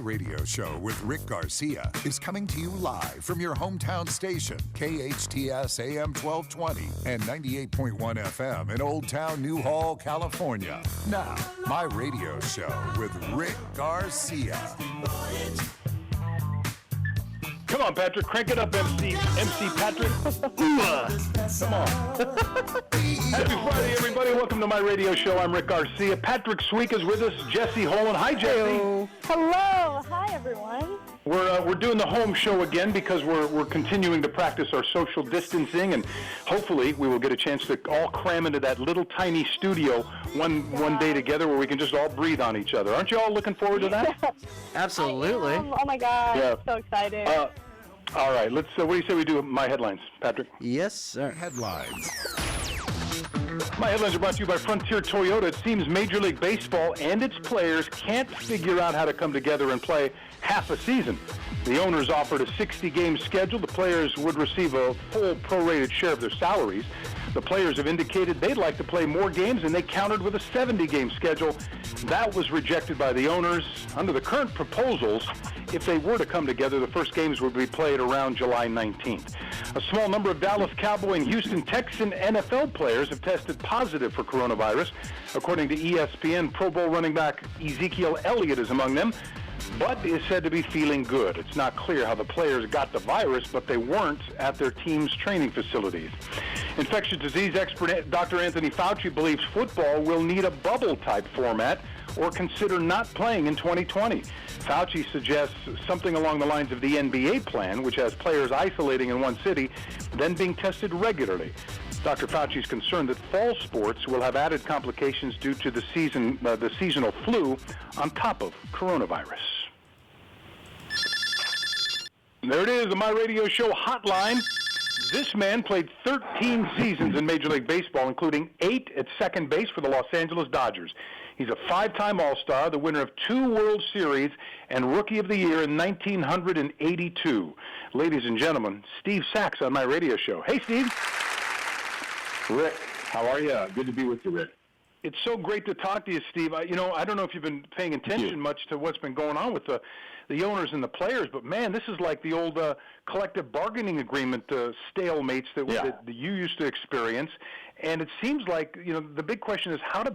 Radio show with Rick Garcia is coming to you live from your hometown station, KHTS AM 1220 and 98.1 FM in Old Town Newhall, California. Now, my radio show with Rick Garcia. Come on, Patrick. Crank it up, MC Patrick. Come on. Happy Friday, everybody. Welcome to my radio show. I'm Rick Garcia. Patrick Sweek is with us. Jessy Holland. Hi, Jessy. Hello. Hi, everyone. We're doing the home show again because we're continuing to practice our social distancing, and hopefully we will get a chance to all cram into that little tiny studio one day together where we can just all breathe on each other. Aren't you all looking forward to that? Absolutely. Oh my God. Yeah. So excited. All right. Let's. What do you say we do my headlines, Patrick? Yes, sir. Headlines. My headlines are brought to you by Frontier Toyota. It seems Major League Baseball and its players can't figure out how to come together and play half a season. The owners offered a 60-game schedule. The players would receive a full prorated share of their salaries. The players have indicated they'd like to play more games, and they countered with a 70-game schedule. That was rejected by the owners. Under the current proposals, if they were to come together, the first games would be played around July 19th. A small number of Dallas Cowboy and Houston Texan NFL players have tested positive for coronavirus. According to ESPN, Pro Bowl running back Ezekiel Elliott is among them, but is said to be feeling good. It's not clear how the players got the virus, but they weren't at their team's training facilities. Infectious disease expert Dr. Anthony Fauci believes football will need a bubble-type format or consider not playing in 2020. Fauci suggests something along the lines of the NBA plan, which has players isolating in one city, then being tested regularly. Dr. Fauci is concerned that fall sports will have added complications due to the seasonal flu on top of coronavirus. There it is, the My Radio Show hotline. This man played 13 seasons in Major League Baseball, including 8 at second base for the Los Angeles Dodgers. He's a 5-time All-Star, the winner of 2 World Series, and Rookie of the Year in 1982. Ladies and gentlemen, Steve Sachs on My Radio Show. Hey, Steve. Rick, how are you? Good to be with you, Rick. It's so great to talk to you, Steve. I don't know if you've been paying attention much to what's been going on with the owners and the players, but, man, this is like the old collective bargaining agreement stalemates that you used to experience. And it seems like, the big question is how to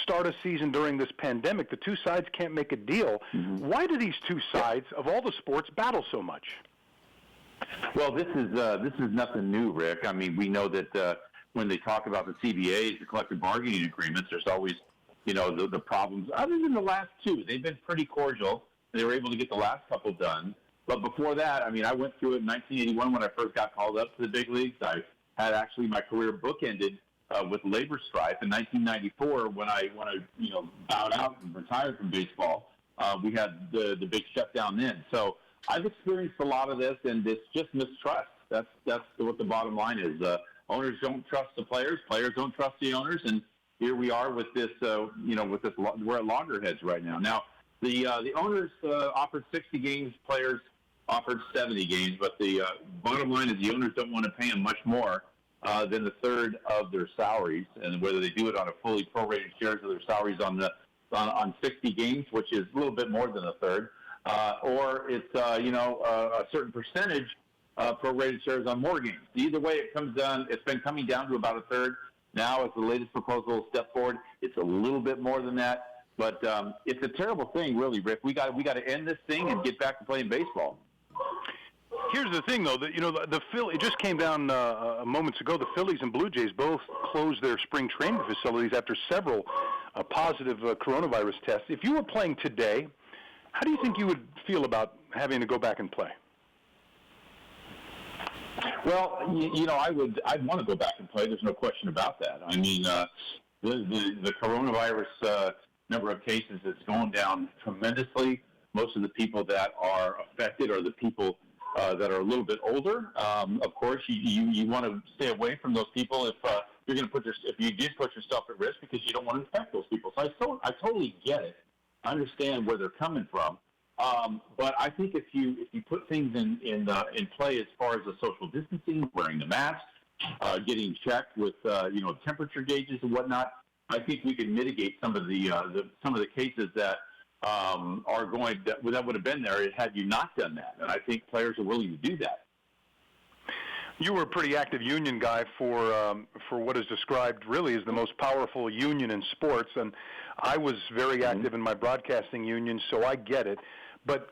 start a season during this pandemic. The two sides can't make a deal. Mm-hmm. Why do these two sides of all the sports battle so much? Well, this is nothing new, Rick. I mean, we know that when they talk about the CBAs, the collective bargaining agreements, there's always, the problems. Other than the last two, they've been pretty cordial. They were able to get the last couple done. But before that, I mean, I went through it in 1981 when I first got called up to the big leagues. I had actually my career bookended with labor strife in 1994 when I bowed out and retired from baseball. We had the big shutdown then. So I've experienced a lot of this, and it's just mistrust. That's what the bottom line is. Owners don't trust the players. Players don't trust the owners. And here we are with this, we're at loggerheads right now. Now, the owners offered 60 games. Players offered 70 games. But the bottom line is the owners don't want to pay them much more than a third of their salaries. And whether they do it on a fully prorated shares of their salaries on 60 games, which is a little bit more than a third, or it's, a certain percentage prorated shares on more games. Either way, it's been coming down to about a third. Now, as the latest proposal step forward, it's a little bit more than that. But it's a terrible thing, really, Rick. We got to end this thing and get back to playing baseball. Here's the thing, though. It just came down moments ago. The Phillies and Blue Jays both closed their spring training facilities after several positive coronavirus tests. If you were playing today, how do you think you would feel about having to go back and play? Well, I'd want to go back and play. There's no question about that. I mean, the coronavirus number of cases is going down tremendously. Most of the people that are affected are the people that are a little bit older. Of course, you want to stay away from those people if you're going to if you did put yourself at risk because you don't want to infect those people. So I totally get it. I understand where they're coming from. But I think if you put things in play as far as the social distancing, wearing the mask, getting checked with temperature gauges and whatnot, I think we can mitigate some of the cases that are going that would have been there had you not done that. And I think players are willing to do that. You were a pretty active union guy for what is described really as the most powerful union in sports, and I was very active in my broadcasting union, so I get it. But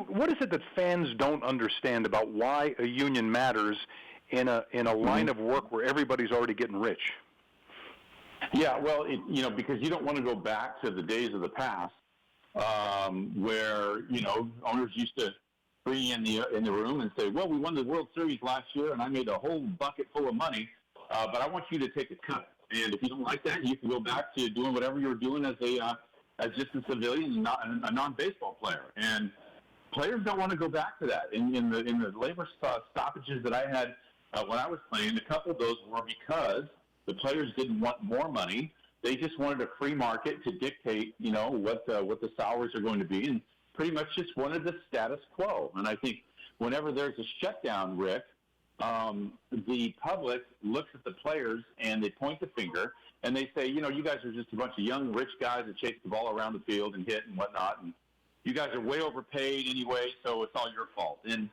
what is it that fans don't understand about why a union matters in a line of work where everybody's already getting rich? Yeah, well, because you don't want to go back to the days of the past where owners used to bring you in the room and say, well, we won the World Series last year, and I made a whole bucket full of money, but I want you to take a cut. And if you don't like that, you can go back to doing whatever you were doing as just a civilian, not a non-baseball player. And players don't want to go back to that. In the labor stoppages that I had when I was playing, a couple of those were because the players didn't want more money. They just wanted a free market to dictate, what the salaries are going to be, and pretty much just wanted the status quo. And I think whenever there's a shutdown, Rick, the public looks at the players and they point the finger and they say, you guys are just a bunch of young, rich guys that chase the ball around the field and hit and whatnot, and you guys are way overpaid anyway, so it's all your fault. And,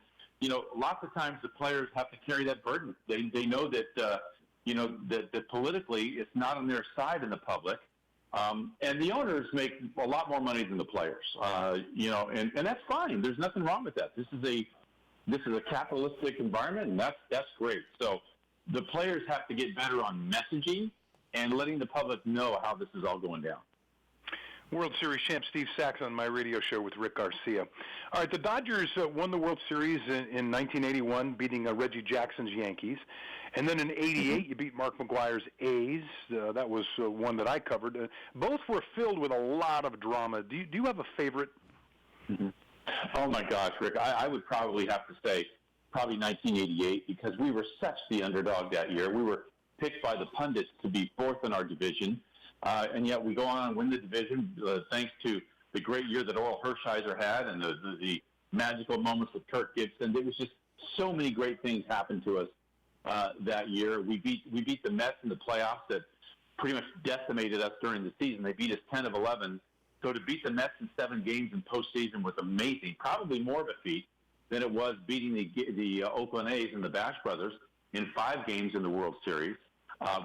lots of times the players have to carry that burden. They know that, that politically it's not on their side in the public. And the owners make a lot more money than the players, and that's fine. There's nothing wrong with that. This is a capitalistic environment, and that's great. So the players have to get better on messaging and letting the public know how this is all going down. World Series champ Steve Sachs on my radio show with Rick Garcia. All right, the Dodgers won the World Series in 1981, beating Reggie Jackson's Yankees. And then in 88, you beat Mark McGwire's A's. That was one that I covered. Both were filled with a lot of drama. Do you have a favorite? Oh, my gosh, Rick. I would probably have to say probably 1988 because we were such the underdog that year. We were picked by the pundits to be fourth in our division. And yet we go on and win the division thanks to the great year that Oral Hershiser had and the magical moments with Kirk Gibson. There was just so many great things happened to us that year. We beat the Mets in the playoffs that pretty much decimated us during the season. They beat us 10 of 11. So to beat the Mets in 7 games in postseason was amazing. Probably more of a feat than it was beating the Oakland A's and the Bash Brothers in 5 games in the World Series.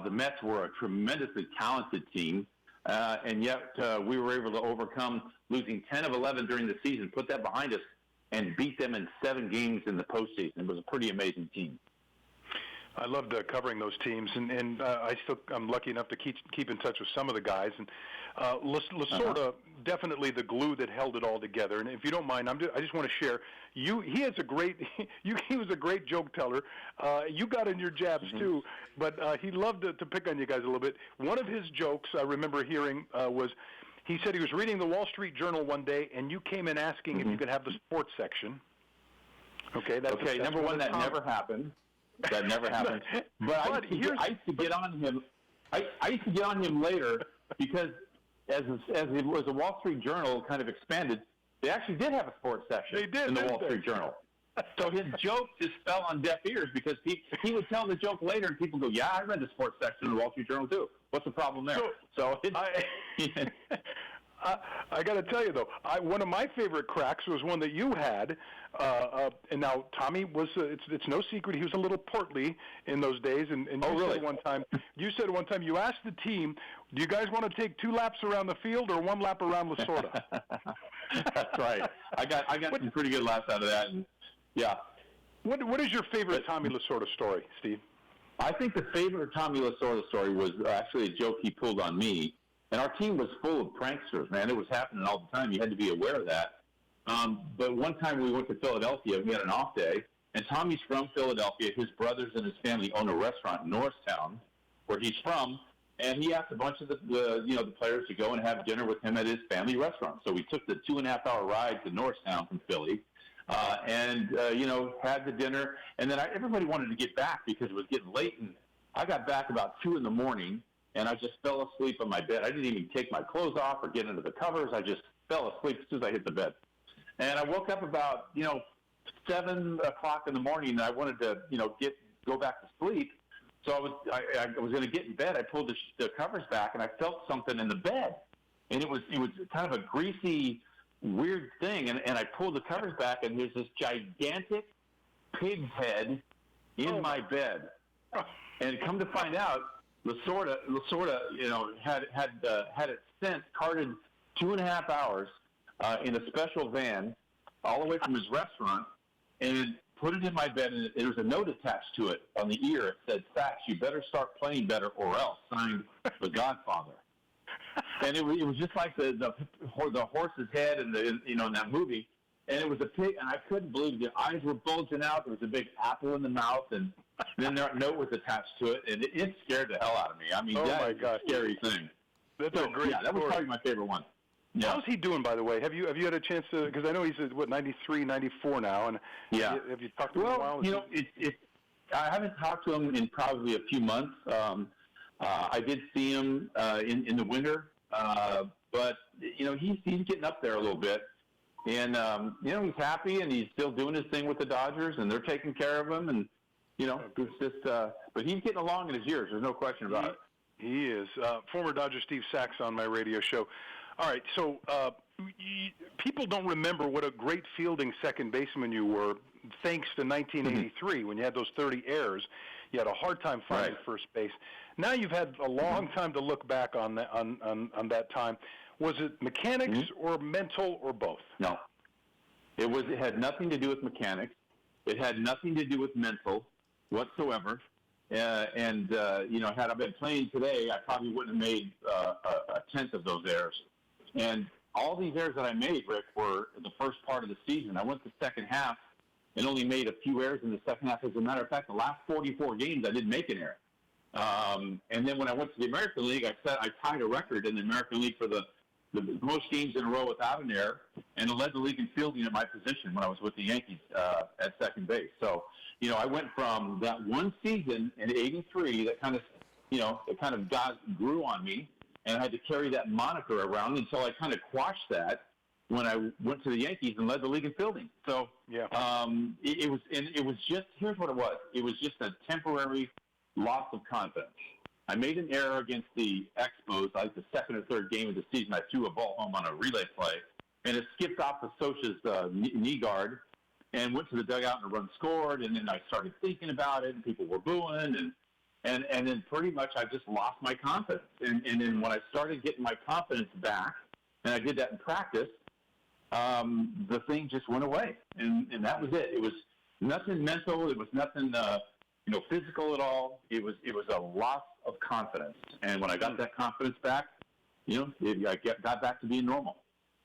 The Mets were a tremendously talented team, and yet we were able to overcome losing 10 of 11 during the season, put that behind us, and beat them in 7 games in the postseason. It was a pretty amazing team. I loved covering those teams, and I'm lucky enough to keep in touch with some of the guys. And Lasorda, definitely the glue that held it all together. And if you don't mind, I just want to share. He was a great joke teller. You got in your jabs too, but he loved to pick on you guys a little bit. One of his jokes I remember hearing was he said he was reading the Wall Street Journal one day, and you came in asking if you could have the sports section. Okay, that's number one. That never happened. That never happened. But I used to get on him. I used to get on him later because as it was a Wall Street Journal kind of expanded, they actually did have a sports section in the Wall Street Journal. So his joke just fell on deaf ears because he would tell the joke later and people go, yeah, I read the sports section in the Wall Street Journal too. What's the problem there? I got to tell you, though, one of my favorite cracks was one that you had. And now Tommy was, it's no secret, he was a little portly in those days. And you said one time, you asked the team, do you guys want to take 2 laps around the field or 1 lap around Lasorda? That's right. I got some pretty good laps out of that. And, yeah. What is your favorite Tommy Lasorda story, Steve? I think the favorite Tommy Lasorda story was actually a joke he pulled on me. And our team was full of pranksters, man. It was happening all the time. You had to be aware of that. But one time we went to Philadelphia. We had an off day. And Tommy's from Philadelphia. His brothers and his family own a restaurant in Norristown, where he's from. And he asked a bunch of the players to go and have dinner with him at his family restaurant. So we took the 2.5-hour ride to Norristown from Philly and had the dinner. And then everybody wanted to get back because it was getting late. And I got back about 2 in the morning. And I just fell asleep on my bed. I didn't even take my clothes off or get into the covers. I just fell asleep as soon as I hit the bed. And I woke up about, 7 o'clock in the morning, and I wanted to, go back to sleep. So I was going to get in bed. I pulled the covers back, and I felt something in the bed. And it was kind of a greasy weird thing, and I pulled the covers back, and there's this gigantic pig's head in my bed. And come to find out, Lasorda, had it sent, carted 2.5 hours in a special van all the way from his restaurant, and put it in my bed, and there was a note attached to it on the ear. It said, "Sax, you better start playing better or else." Signed, The Godfather. And it was just like the horse's head in that movie. And it was a pig, and I couldn't believe it. The eyes were bulging out. There was a big apple in the mouth, and then that note was attached to it, and it scared the hell out of me. I mean, that is a scary thing. That's a great that was story. probably my favorite one. Yeah. How's he doing, by the way? Have you had a chance to? Because I know he's 93, 94 now, and have you talked to him in a while? Well, I haven't talked to him in probably a few months. I did see him in the winter, but he's getting up there a little bit, and he's happy, and he's still doing his thing with the Dodgers, and they're taking care of him, and it's just. But he's getting along in his years. There's no question about it. He is. Former Dodger Steve Sax on my radio show. All right, so people don't remember what a great fielding second baseman you were, thanks to 1983 when you had those 30 errors. You had a hard time finding first base. Now you've had a long time to look back on that time. Was it mechanics or mental or both? No. It had nothing to do with mechanics. It had nothing to do with mental whatsoever. Had I been playing today, I probably wouldn't have made a tenth of those errors. And all these errors that I made, Rick, were in the first part of the season. I went the second half and only made a few errors in the second half. As a matter of fact, the last 44 games, I didn't make an error. And then when I went to the American League, I tied a record in the American League for the most games in a row without an error, and led the league in fielding at my position when I was with the Yankees at second base. So, I went from that one season in '83 that kind of grew on me, and I had to carry that moniker around until I kind of quashed that when I went to the Yankees and led the league in fielding. So, it was just, here's what it was. It was just a temporary loss of confidence. I made an error against the Expos, like the second or third game of the season. I threw a ball home on a relay play, and it skipped off of Socha's knee guard and went to the dugout, and a run scored. And then I started thinking about it, and people were booing, and then pretty much I just lost my confidence. And then when I started getting my confidence back, and I did that in practice, the thing just went away, and that was it. It was nothing mental. It was nothing physical at all. It was a loss of confidence, and when I got that confidence back, I got back to being normal.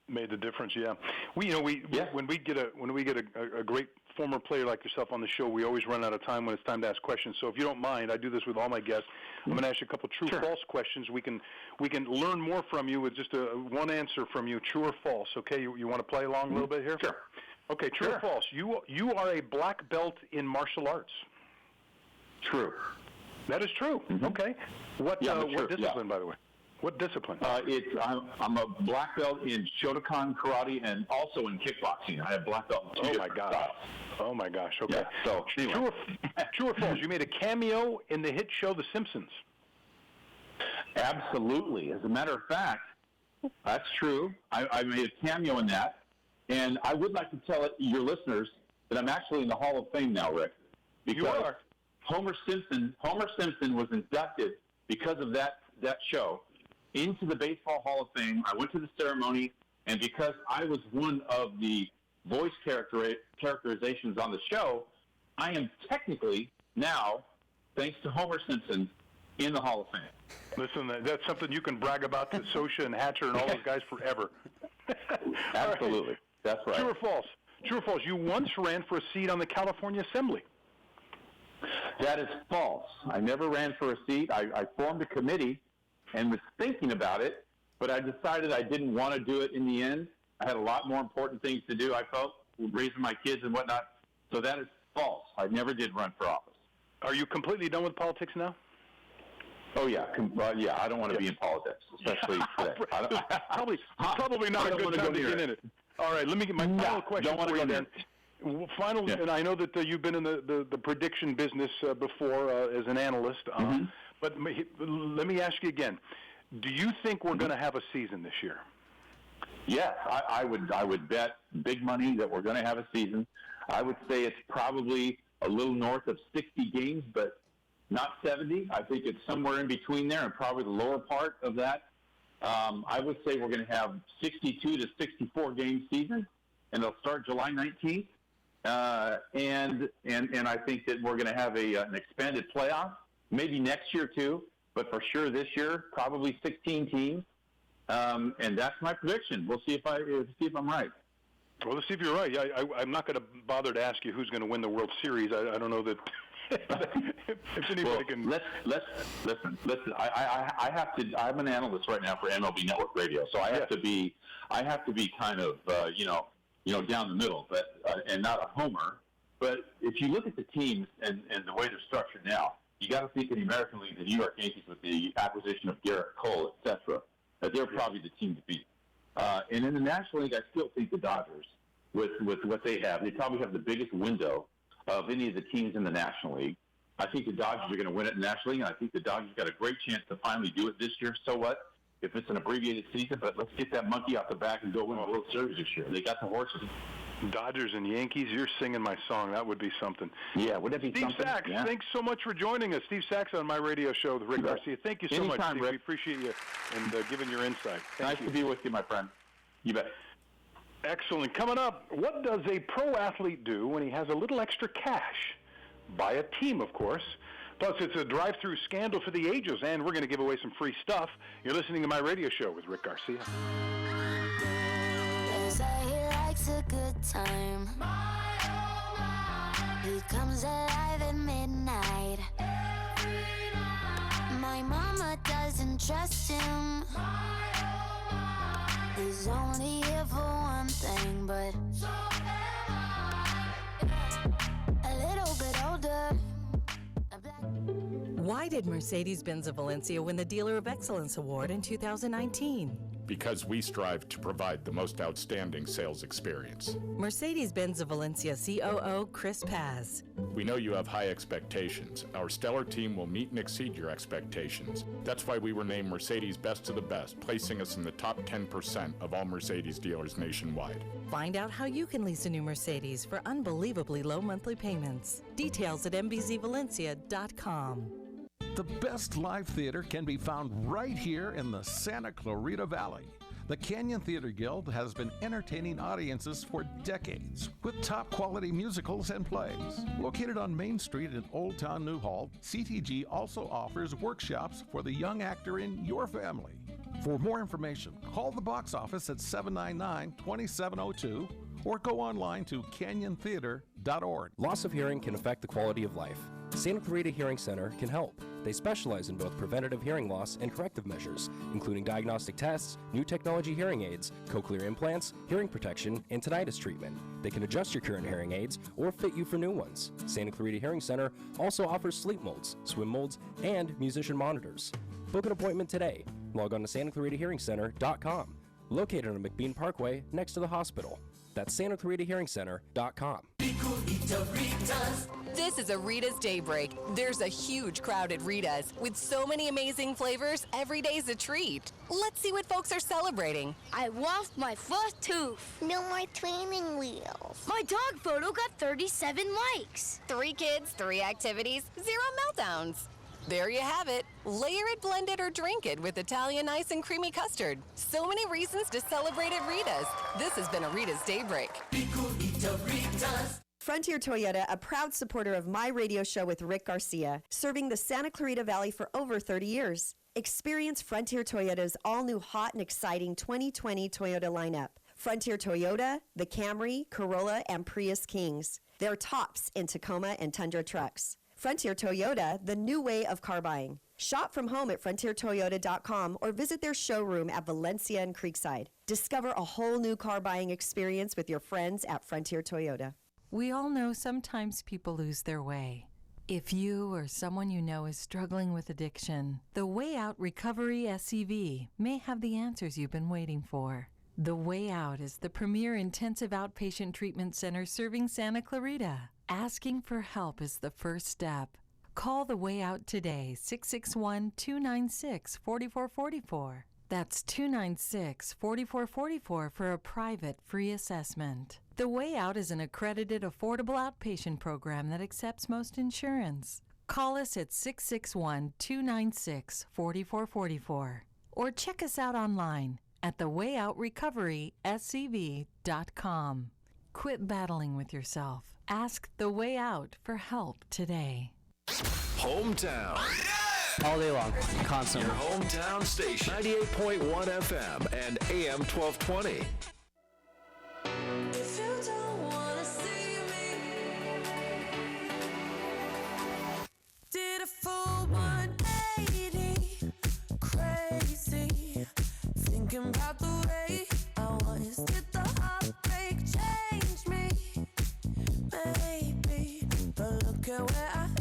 Made the difference, yeah. When we get a great former player like yourself on the show, we always run out of time when it's time to ask questions. So if you don't mind, I do this with all my guests. I'm going to ask you a couple true-false questions. We can learn more from you with just one answer from you, true or false. Okay, you want to play along a little bit here? Sure. Okay, true or false? You are a black belt in martial arts. True. That is true. Mm-hmm. Okay. What discipline, by the way? What discipline? I'm a black belt in Shotokan karate and also in kickboxing. I have black belt in two different styles. Oh my gosh. Okay. Yeah, so anyway. True or false? You made a cameo in the hit show The Simpsons. Absolutely. As a matter of fact, that's true. I made a cameo in that, and I would like to tell your listeners that I'm actually in the Hall of Fame now, Rick. Because you are. Homer Simpson was inducted because of that show into the Baseball Hall of Fame. I went to the ceremony, and because I was one of the voice characterizations on the show, I am technically now, thanks to Homer Simpson, in the Hall of Fame. Listen, that's something you can brag about to Socha and Hatcher and all those guys forever. Absolutely. Right. That's right. True or false? True or false? You once ran for a seat on the California Assembly. That is false. I never ran for a seat. I formed a committee and was thinking about it, but I decided I didn't want to do it in the end. I had a lot more important things to do, I felt, raising my kids and whatnot. So that is false. I never did run for office. Are you completely done with politics now? Oh, yeah. I don't want to be in politics, especially today. Probably not a good time to get in it. All right, let me get my final question for you then. And I know that you've been in the prediction business before as an analyst, but let me ask you again. Do you think we're going to have a season this year? Yes, I would bet big money that we're going to have a season. I would say it's probably a little north of 60 games, but not 70. I think it's somewhere in between there and probably the lower part of that. I would say we're going to have 62 to 64 game season, and it'll start July 19th. And I think that we're going to have an expanded playoff, maybe next year too, but for sure this year, probably 16 teams. And that's my prediction. We'll see if I'm right. Well, let's see if you're right. Yeah, I'm not going to bother to ask you who's going to win the World Series. I don't know that if anybody can. Listen. I have to. I'm an analyst right now for MLB Network Radio, so I have to be kind of down the middle, but and not a homer. But if you look at the teams and the way they're structured now, you got to think in the American League, the New York Yankees with the acquisition of Garrett Cole, etc. That they're probably the team to beat. And in the National League, I still think the Dodgers, with what they probably have the biggest window of any of the teams in the National League. I think the Dodgers are going to win it in the National League, and I think the Dodgers got a great chance to finally do it this year. So what? If it's an abbreviated season, but let's get that monkey off the back and go win the World Series this year. They got the horses. Dodgers and Yankees, you're singing my song. That would be something. Yeah, would that be Steve something? Steve Sachs, yeah. Thanks so much for joining us. Steve Sachs on my radio show, The Rick Garcia. Thank you so much, Steve. Rick. We appreciate you and giving your insight. Nice to be with you, my friend. You bet. Excellent. Coming up, what does a pro athlete do when he has a little extra cash? Buy a team, of course. Plus, it's a drive-through scandal for the ages, and we're going to give away some free stuff. You're listening to my radio show with Rick Garcia. They say he likes a good time. He comes alive at midnight. My mama doesn't trust him. He's only here for one thing, but so am I. A little bit older. Why did Mercedes-Benz of Valencia win the Dealer of Excellence Award in 2019? Because we strive to provide the most outstanding sales experience. Mercedes-Benz of Valencia COO Chris Paz. We know you have high expectations. Our stellar team will meet and exceed your expectations. That's why we were named Mercedes Best of the Best, placing us in the top 10% of all Mercedes dealers nationwide. Find out how you can lease a new Mercedes for unbelievably low monthly payments. Details at mbzvalencia.com. The best live theater can be found right here in the Santa Clarita Valley. The Canyon Theater Guild has been entertaining audiences for decades with top quality musicals and plays. Located on Main Street in Old Town New Hall, CTG also offers workshops for the young actor in your family. For more information, call the box office at 799-2702 or go online to canyontheater.org. Loss of hearing can affect the quality of life. Santa Clarita Hearing Center can help. They specialize in both preventative hearing loss and corrective measures, including diagnostic tests, new technology hearing aids, cochlear implants, hearing protection, and tinnitus treatment. They can adjust your current hearing aids or fit you for new ones. Santa Clarita Hearing Center also offers sleep molds, swim molds, and musician monitors. Book an appointment today. Log on to SantaClaritaHearingCenter.com, located on McBean Parkway next to the hospital. That's SantaClaritaHearingCenter.com. This is a Rita's Daybreak. There's a huge crowd at Rita's. With so many amazing flavors, every day's a treat. Let's see what folks are celebrating. I lost my first tooth. No more training wheels. My dog photo got 37 likes. 3 kids, 3 activities, 0 meltdowns. There you have it. Layer it, blend it, or drink it with Italian ice and creamy custard. So many reasons to celebrate at Rita's. This has been a Rita's Daybreak. Frontier Toyota, a proud supporter of my radio show with Rick Garcia, serving the Santa Clarita Valley for over 30 years. Experience Frontier Toyota's all-new hot and exciting 2020 Toyota lineup. Frontier Toyota, the Camry, Corolla, and Prius Kings. They're tops in Tacoma and Tundra trucks. Frontier Toyota, the new way of car buying. Shop from home at frontiertoyota.com or visit their showroom at Valencia and Creekside. Discover a whole new car buying experience with your friends at Frontier Toyota. We all know sometimes people lose their way. If you or someone you know is struggling with addiction, the Way Out Recovery SCV may have the answers you've been waiting for. The Way Out is the premier intensive outpatient treatment center serving Santa Clarita. Asking for help is the first step. Call The Way Out today, 661-296-4444. That's 296-4444 for a private free assessment. The Way Out is an accredited, affordable outpatient program that accepts most insurance. Call us at 661-296-4444 or check us out online at thewayoutrecoveryscv.com. Quit battling with yourself. Ask The Way Out for help today. Hometown. All day long, constantly. Your hometown station, 98.1 FM and AM 1220. If you don't wanna see me, did a full 180, crazy, thinking about the way I was. Did the heartbreak change me? Maybe, but look at where I am.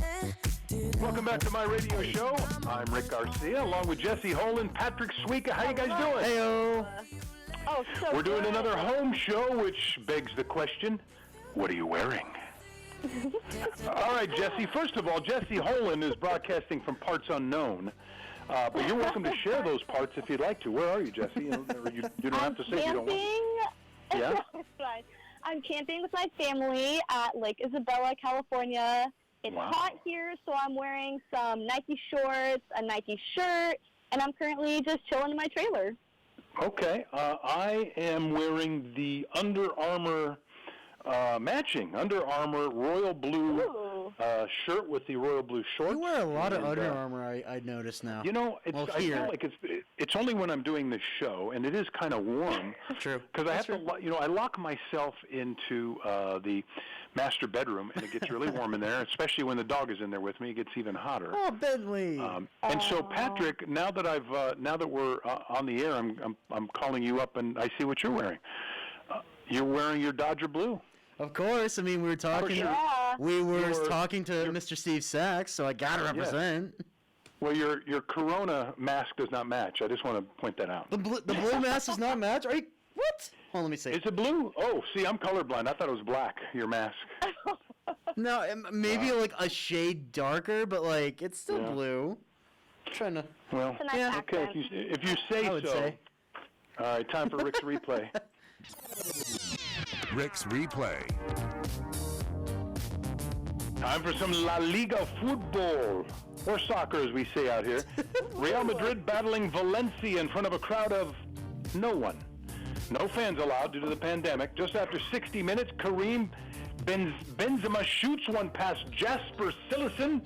Welcome back to my radio show. I'm Rick Garcia, along with Jessy Holland, Patrick Sweeka. How you guys doing? Heyo. We're doing another home show, which begs the question, what are you wearing? All right, Jessy. First of all, Jessy Holland is broadcasting from parts unknown. But you're welcome to share those parts if you'd like to. Where are you, Jessy? You don't have to say if you don't want. Yeah? I'm camping with my family at Lake Isabella, California. It's hot here, so I'm wearing some Nike shorts, a Nike shirt, and I'm currently just chilling in my trailer. Okay. I am wearing the Under Armour, matching Under Armour royal blue shirt with the royal blue shorts. You wear a lot of Under Armour, I notice now. You know, I feel like it's only when I'm doing this show, and it is kind of warm. True. Because I have to, I lock myself into the master bedroom, and it gets really warm in there, especially when the dog is in there with me. It gets even hotter. Oh, Bentley. And so, Patrick, now that we're on the air, I'm calling you up, and I see what you're wearing. You're wearing your Dodger blue. Of course. I mean, we were talking. Sure. We were talking to Mr. Steve Sachs, so I gotta represent. Yes. Well, your Corona mask does not match. I just want to point that out. The blue mask does not match. Are you what? Hold on, let me see. Is it blue? Oh, see, I'm colorblind. I thought it was black. Your mask. No, maybe like a shade darker, but like it's still blue. I'm trying to. Well, yeah. Okay. If you say so. Say. All right, time for Rick's replay. Rick's replay. Time for some La Liga football, or soccer as we say out here. Real Madrid battling Valencia in front of a crowd of no one. No fans allowed due to the pandemic. Just after 60 minutes, Karim Benzema shoots one past Jasper Cillessen.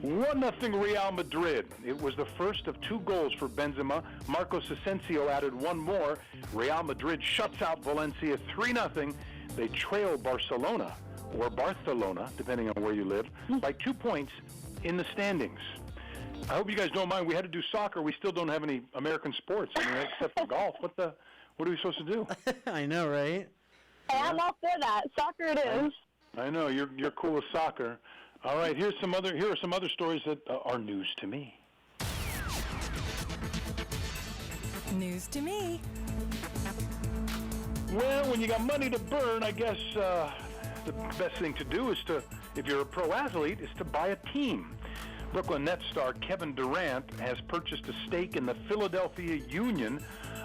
1-0 Real Madrid. It was the first of 2 goals for Benzema. Marcos Asensio added one more. Real Madrid shuts out Valencia 3-0. They trail Barcelona, or Barcelona, depending on where you live, by 2 points in the standings. I hope you guys don't mind. We had to do soccer. We still don't have any American sports, except for golf. What are we supposed to do? I know, right? Hey, I'm all for that. Soccer it is. I know you're cool with soccer. All right, here are some other stories that are news to me. News to me. Well, when you got money to burn, I guess the best thing to do is if you're a pro athlete, is to buy a team. Brooklyn Nets star Kevin Durant has purchased a stake in the Philadelphia Union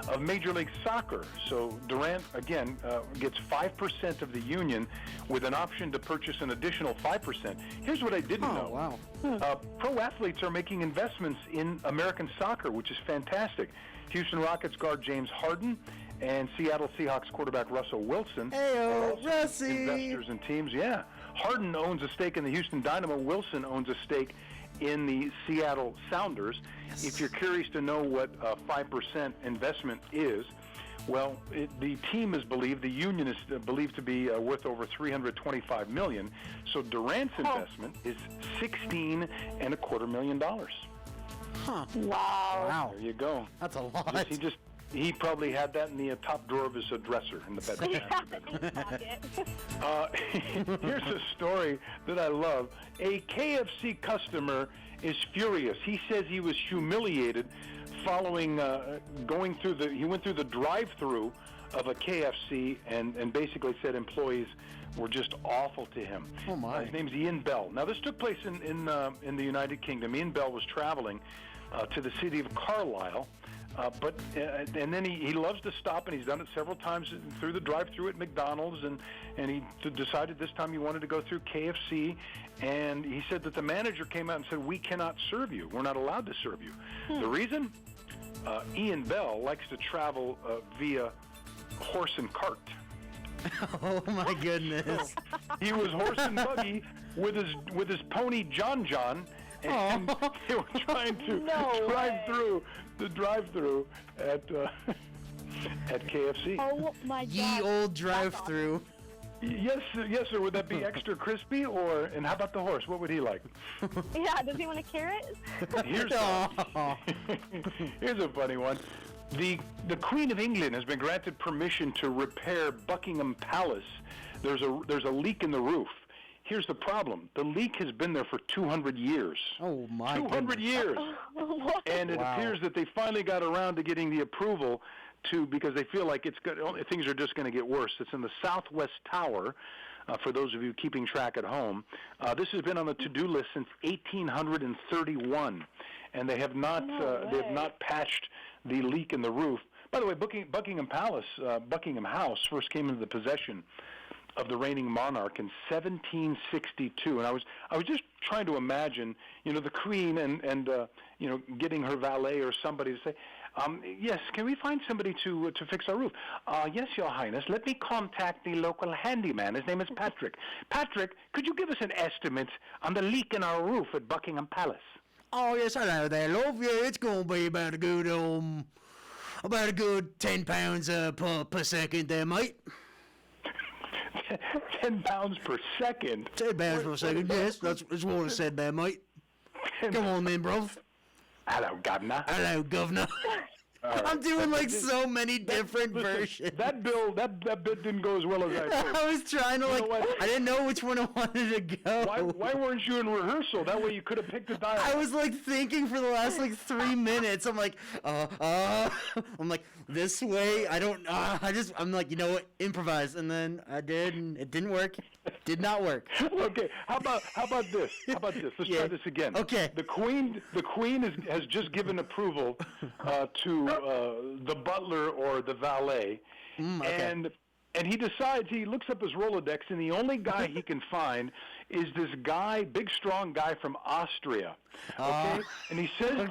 of Major League Soccer. So Durant, again, gets 5% of the union with an option to purchase an additional 5%. Here's what I didn't know. Wow. Pro athletes are making investments in American soccer, which is fantastic. Houston Rockets guard James Harden and Seattle Seahawks quarterback Russell Wilson. Hey, Russie! Investors and teams, yeah. Harden owns a stake in the Houston Dynamo. Wilson owns a stake in the Seattle Sounders. Yes. If you're curious to know what a 5% investment is, well, the team is believed, the union is believed to be worth over $325 million. So Durant's investment is $16.25 million. Huh. Wow. There you go. That's a lot. He probably had that in the top drawer of his dresser in the bedroom. Here's a story that I love. A KFC customer is furious. He says he was humiliated following he went through the drive-thru of a KFC and basically said employees were just awful to him. Oh my. His name's Ian Bell. Now this took place in the United Kingdom. Ian Bell was traveling to the city of Carlisle And then he loves to stop, and he's done it several times through the drive-thru at McDonald's, and he decided this time he wanted to go through KFC, and he said that the manager came out and said, "We cannot serve you. We're not allowed to serve you." The reason? Ian Bell likes to travel via horse and cart. Oh my goodness! He was horse and buggy with his pony John, and they were trying to drive through the drive-through at KFC. Oh my God! Ye old drive-through. Yes, sir. Would that be extra crispy, and how about the horse? What would he like? Yeah, does he want a carrot? Here's a funny one. The Queen of England has been granted permission to repair Buckingham Palace. There's a leak in the roof. Here's the problem. The leak has been there for 200 years. Oh, my 200 years. And it appears that they finally got around to getting the approval because they feel like things are just going to get worse. It's in the Southwest Tower, for those of you keeping track at home. This has been on the to-do list since 1831, and they have not patched the leak in the roof. By the way, Buckingham House first came into the possession of the reigning monarch in 1762, and I was just trying to imagine, the Queen and getting her valet or somebody to say, yes, can we find somebody to fix our roof? Yes, Your Highness. Let me contact the local handyman. His name is Patrick. Patrick, could you give us an estimate on the leak in our roof at Buckingham Palace? Oh yes, hello there, love. Yeah, it's gonna be about a good £10 per second there, mate. 10 pounds per second. 10 pounds per second. Yes, that's what I said there, mate. Come on, then, bruv. Hello, governor. Hello, governor. Right. I'm doing so many different versions. That bit didn't go as well as I hoped. I was trying to I didn't know which one I wanted to go. Why weren't you in rehearsrsal? That way you could have picked a dialogue. I was thinking for the last 3 minutes. I'm like, I'm like this way. I'm like, you know what? Improvise, and then I did, and it didn't work. Did not work. Okay, how about this? Let's try this again. Okay. The Queen has just given approval to the butler or the valet, okay. and he decides, he looks up his Rolodex, and the only guy he can find is this guy, big strong guy from Austria. Okay, and he says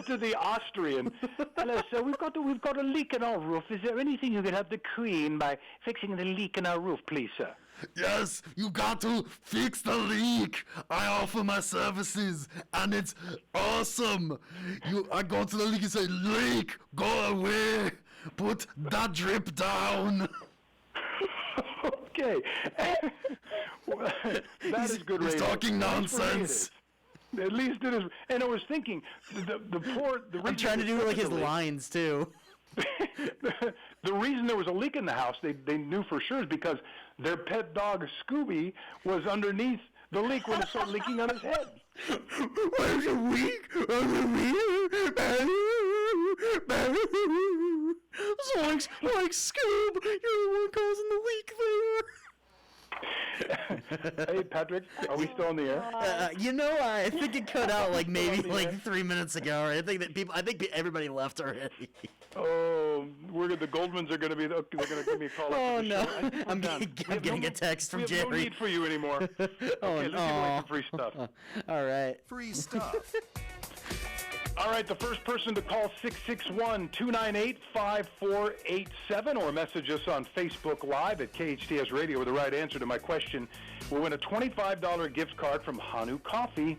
to the Austrian, "Hello, sir, we've got a leak in our roof. Is there anything you could help the Queen by fixing the leak in our roof, please, sir?" Yes, you got to fix the leak. I offer my services, and it's awesome. I go to the leak and say, "Leak, go away. Put that drip down." Okay. That is good radio. He's talking nonsense. At least it is. And I was thinking, I'm trying to do his lines, too. The reason there was a leak in the house, they knew for sure, is because their pet dog, Scooby, was underneath the leak when it started leaking on his head. Where's the leak? Like Scoob, you're the one causing the leak there. Hey, Patrick, are we still on the air? I think it cut out maybe 3 minutes ago. Right? I think everybody left already. Oh, the Goldmans are going to be. They're going to give me a call. Oh no, I'm getting a text from Jerry. We have no need for you anymore. Okay, let's give away some free stuff. All right. Free stuff. All right, the first person to call 661-298-5487 or message us on Facebook Live at KHTS Radio with the right answer to my question will win a $25 gift card from Hanu Coffee.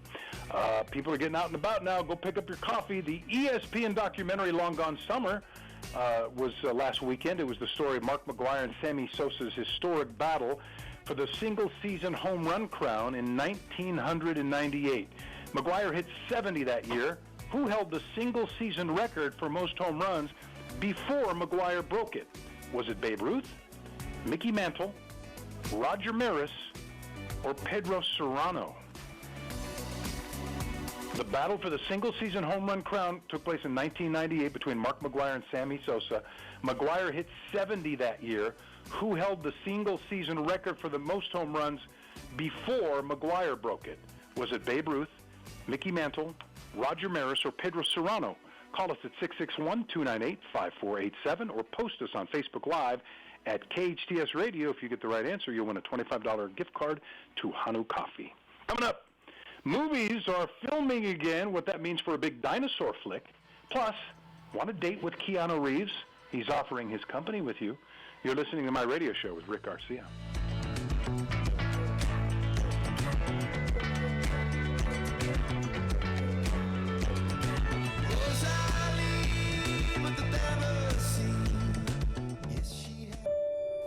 People are getting out and about now. Go pick up your coffee. The ESPN documentary Long Gone Summer was last weekend. It was the story of Mark McGwire and Sammy Sosa's historic battle for the single-season home run crown in 1998. McGwire hit 70 that year. Who held the single-season record for most home runs before McGwire broke it? Was it Babe Ruth, Mickey Mantle, Roger Maris, or Pedro Serrano? The battle for the single-season home run crown took place in 1998 between Mark McGwire and Sammy Sosa. McGwire hit 70 that year. Who held the single-season record for the most home runs before McGwire broke it? Was it Babe Ruth, Mickey Mantle, Roger Maris, or Pedro Serrano? Call us at 661-298-5487 or post us on Facebook Live at KHTS Radio. If you get the right answer, you'll win a $25 gift card to Hanu Coffee. Coming up, movies are filming again, what that means for a big dinosaur flick. Plus, want a date with Keanu Reeves? He's offering his company with you. You're listening to my radio show with Rick Garcia.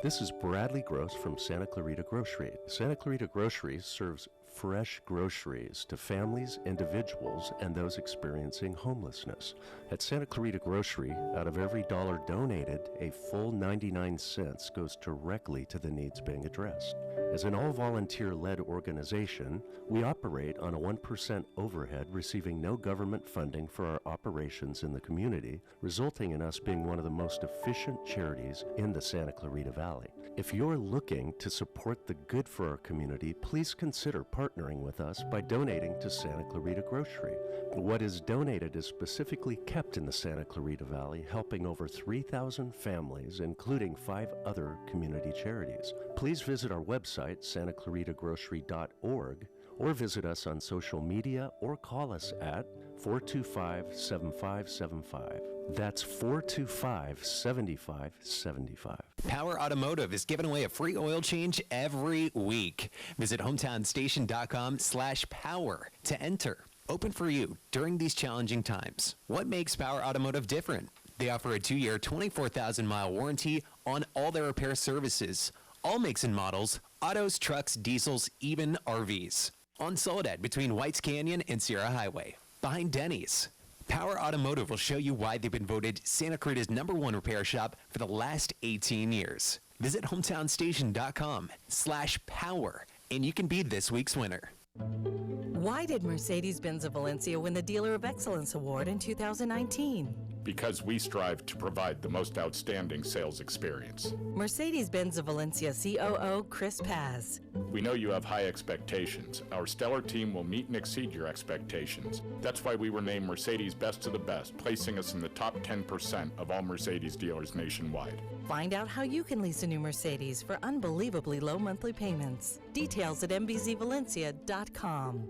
This is Bradley Gross from Santa Clarita Grocery. Santa Clarita Grocery serves fresh groceries to families, individuals, and those experiencing homelessness. At Santa Clarita Grocery, out of every dollar donated, a full 99 cents goes directly to the needs being addressed. As an all-volunteer-led organization, we operate on a 1% overhead, receiving no government funding for our operations in the community, resulting in us being one of the most efficient charities in the Santa Clarita Valley. If you're looking to support the good for our community, please consider partnering with us by donating to Santa Clarita Grocery. What is donated is specifically kept in the Santa Clarita Valley, helping over 3,000 families, including 5 other community charities. Please visit our website, santaclaritagrocery.org, or visit us on social media or call us at 425-7575. That's 425-7575. Power Automotive is giving away a free oil change every week. Visit hometownstation.com/power to enter. Open for you during these challenging times. What makes Power Automotive different? They offer a 2-year, 24,000-mile warranty on all their repair services. All makes and models, autos, trucks, diesels, even RVs. On Soledad between Whites Canyon and Sierra Highway. Behind Denny's. Power Automotive will show you why they've been voted Santa Clarita's #1 repair shop for the last 18 years. Visit hometownstation.com/power and you can be this week's winner. Why did Mercedes-Benz of Valencia win the Dealer of Excellence Award in 2019? Because we strive to provide the most outstanding sales experience. Mercedes-Benz of Valencia COO Chris Paz. We know you have high expectations. Our stellar team will meet and exceed your expectations. That's why we were named Mercedes Best of the Best, placing us in the top 10% of all Mercedes dealers nationwide. Find out how you can lease a new Mercedes for unbelievably low monthly payments. Details at mbzvalencia.com.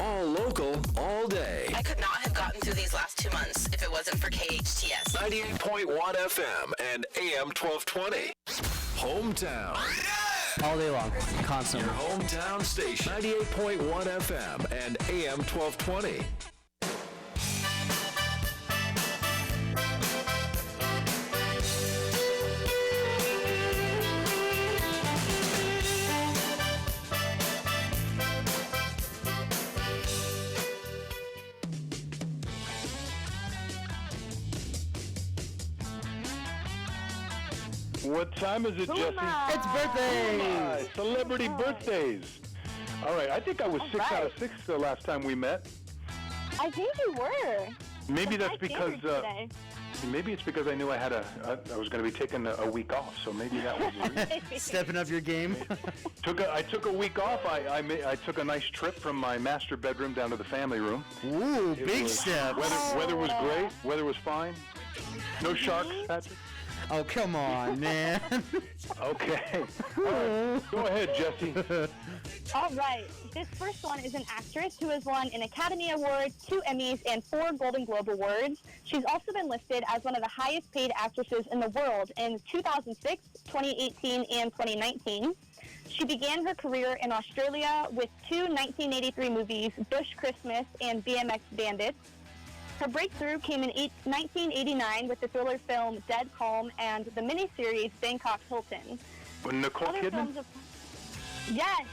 All local, all day. I could not have gotten through these last 2 months if it wasn't for KHTS. 98.1 FM and AM 1220. Hometown. All day long, constantly. Your hometown station. 98.1 FM and AM 1220. What time is it, Jessy? It's birthday! Celebrity birthdays. All right, I think I was 6 out of 6 the last time we met. I think you were. Maybe It's that's my because favorite today. maybe it's because I knew I was going to be taking a week off, so maybe that was the reason. Stepping up your game. I took a week off. I took a nice trip from my master bedroom down to the family room. Ooh, big step. Weather was great. Weather was fine. No sharks, Patrick. Oh, come on, man. Okay. All right. Go ahead, Jessy. All right. This first one is an actress who has won an Academy Award, 2 Emmys, and 4 Golden Globe Awards. She's also been listed as one of the highest paid actresses in the world in 2006, 2018, and 2019. She began her career in Australia with 2 1983 movies, Bush Christmas and BMX Bandits. Her breakthrough came in 1989 with the thriller film Dead Calm and the miniseries Bangkok Hilton. Nicole Kidman? Yes.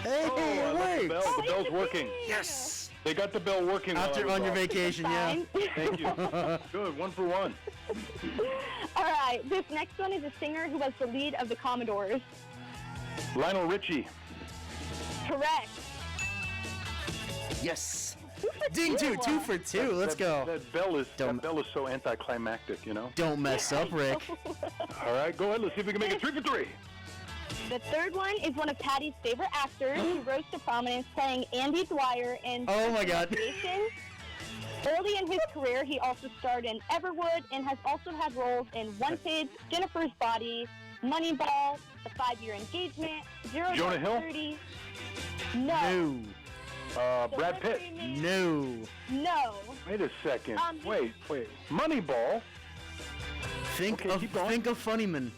Hey, wait. The bell's working. Yes. They got the bell working After on your vacation, yeah. Thank you. Good, 1 for 1. All right, this next one is a singer who was the lead of the Commodores. Lionel Richie. Correct. Yes. Ding 2 for 2. Let's go. That bell is so anticlimactic, you know. Don't mess up, Rick. All right, go ahead. Let's see if we can make it 3 for 3. The third one is one of Patty's favorite actors who rose to prominence playing Andy Dwyer in Oh my God. Early in his career, he also starred in Everwood and has also had roles in Wanted, Jennifer's Body, Moneyball, The 5-Year Engagement, Zero Jonah Hill? 30. No. Brad Pitt? No. No. Wait a second. Wait. Moneyball? Think of Funnyman.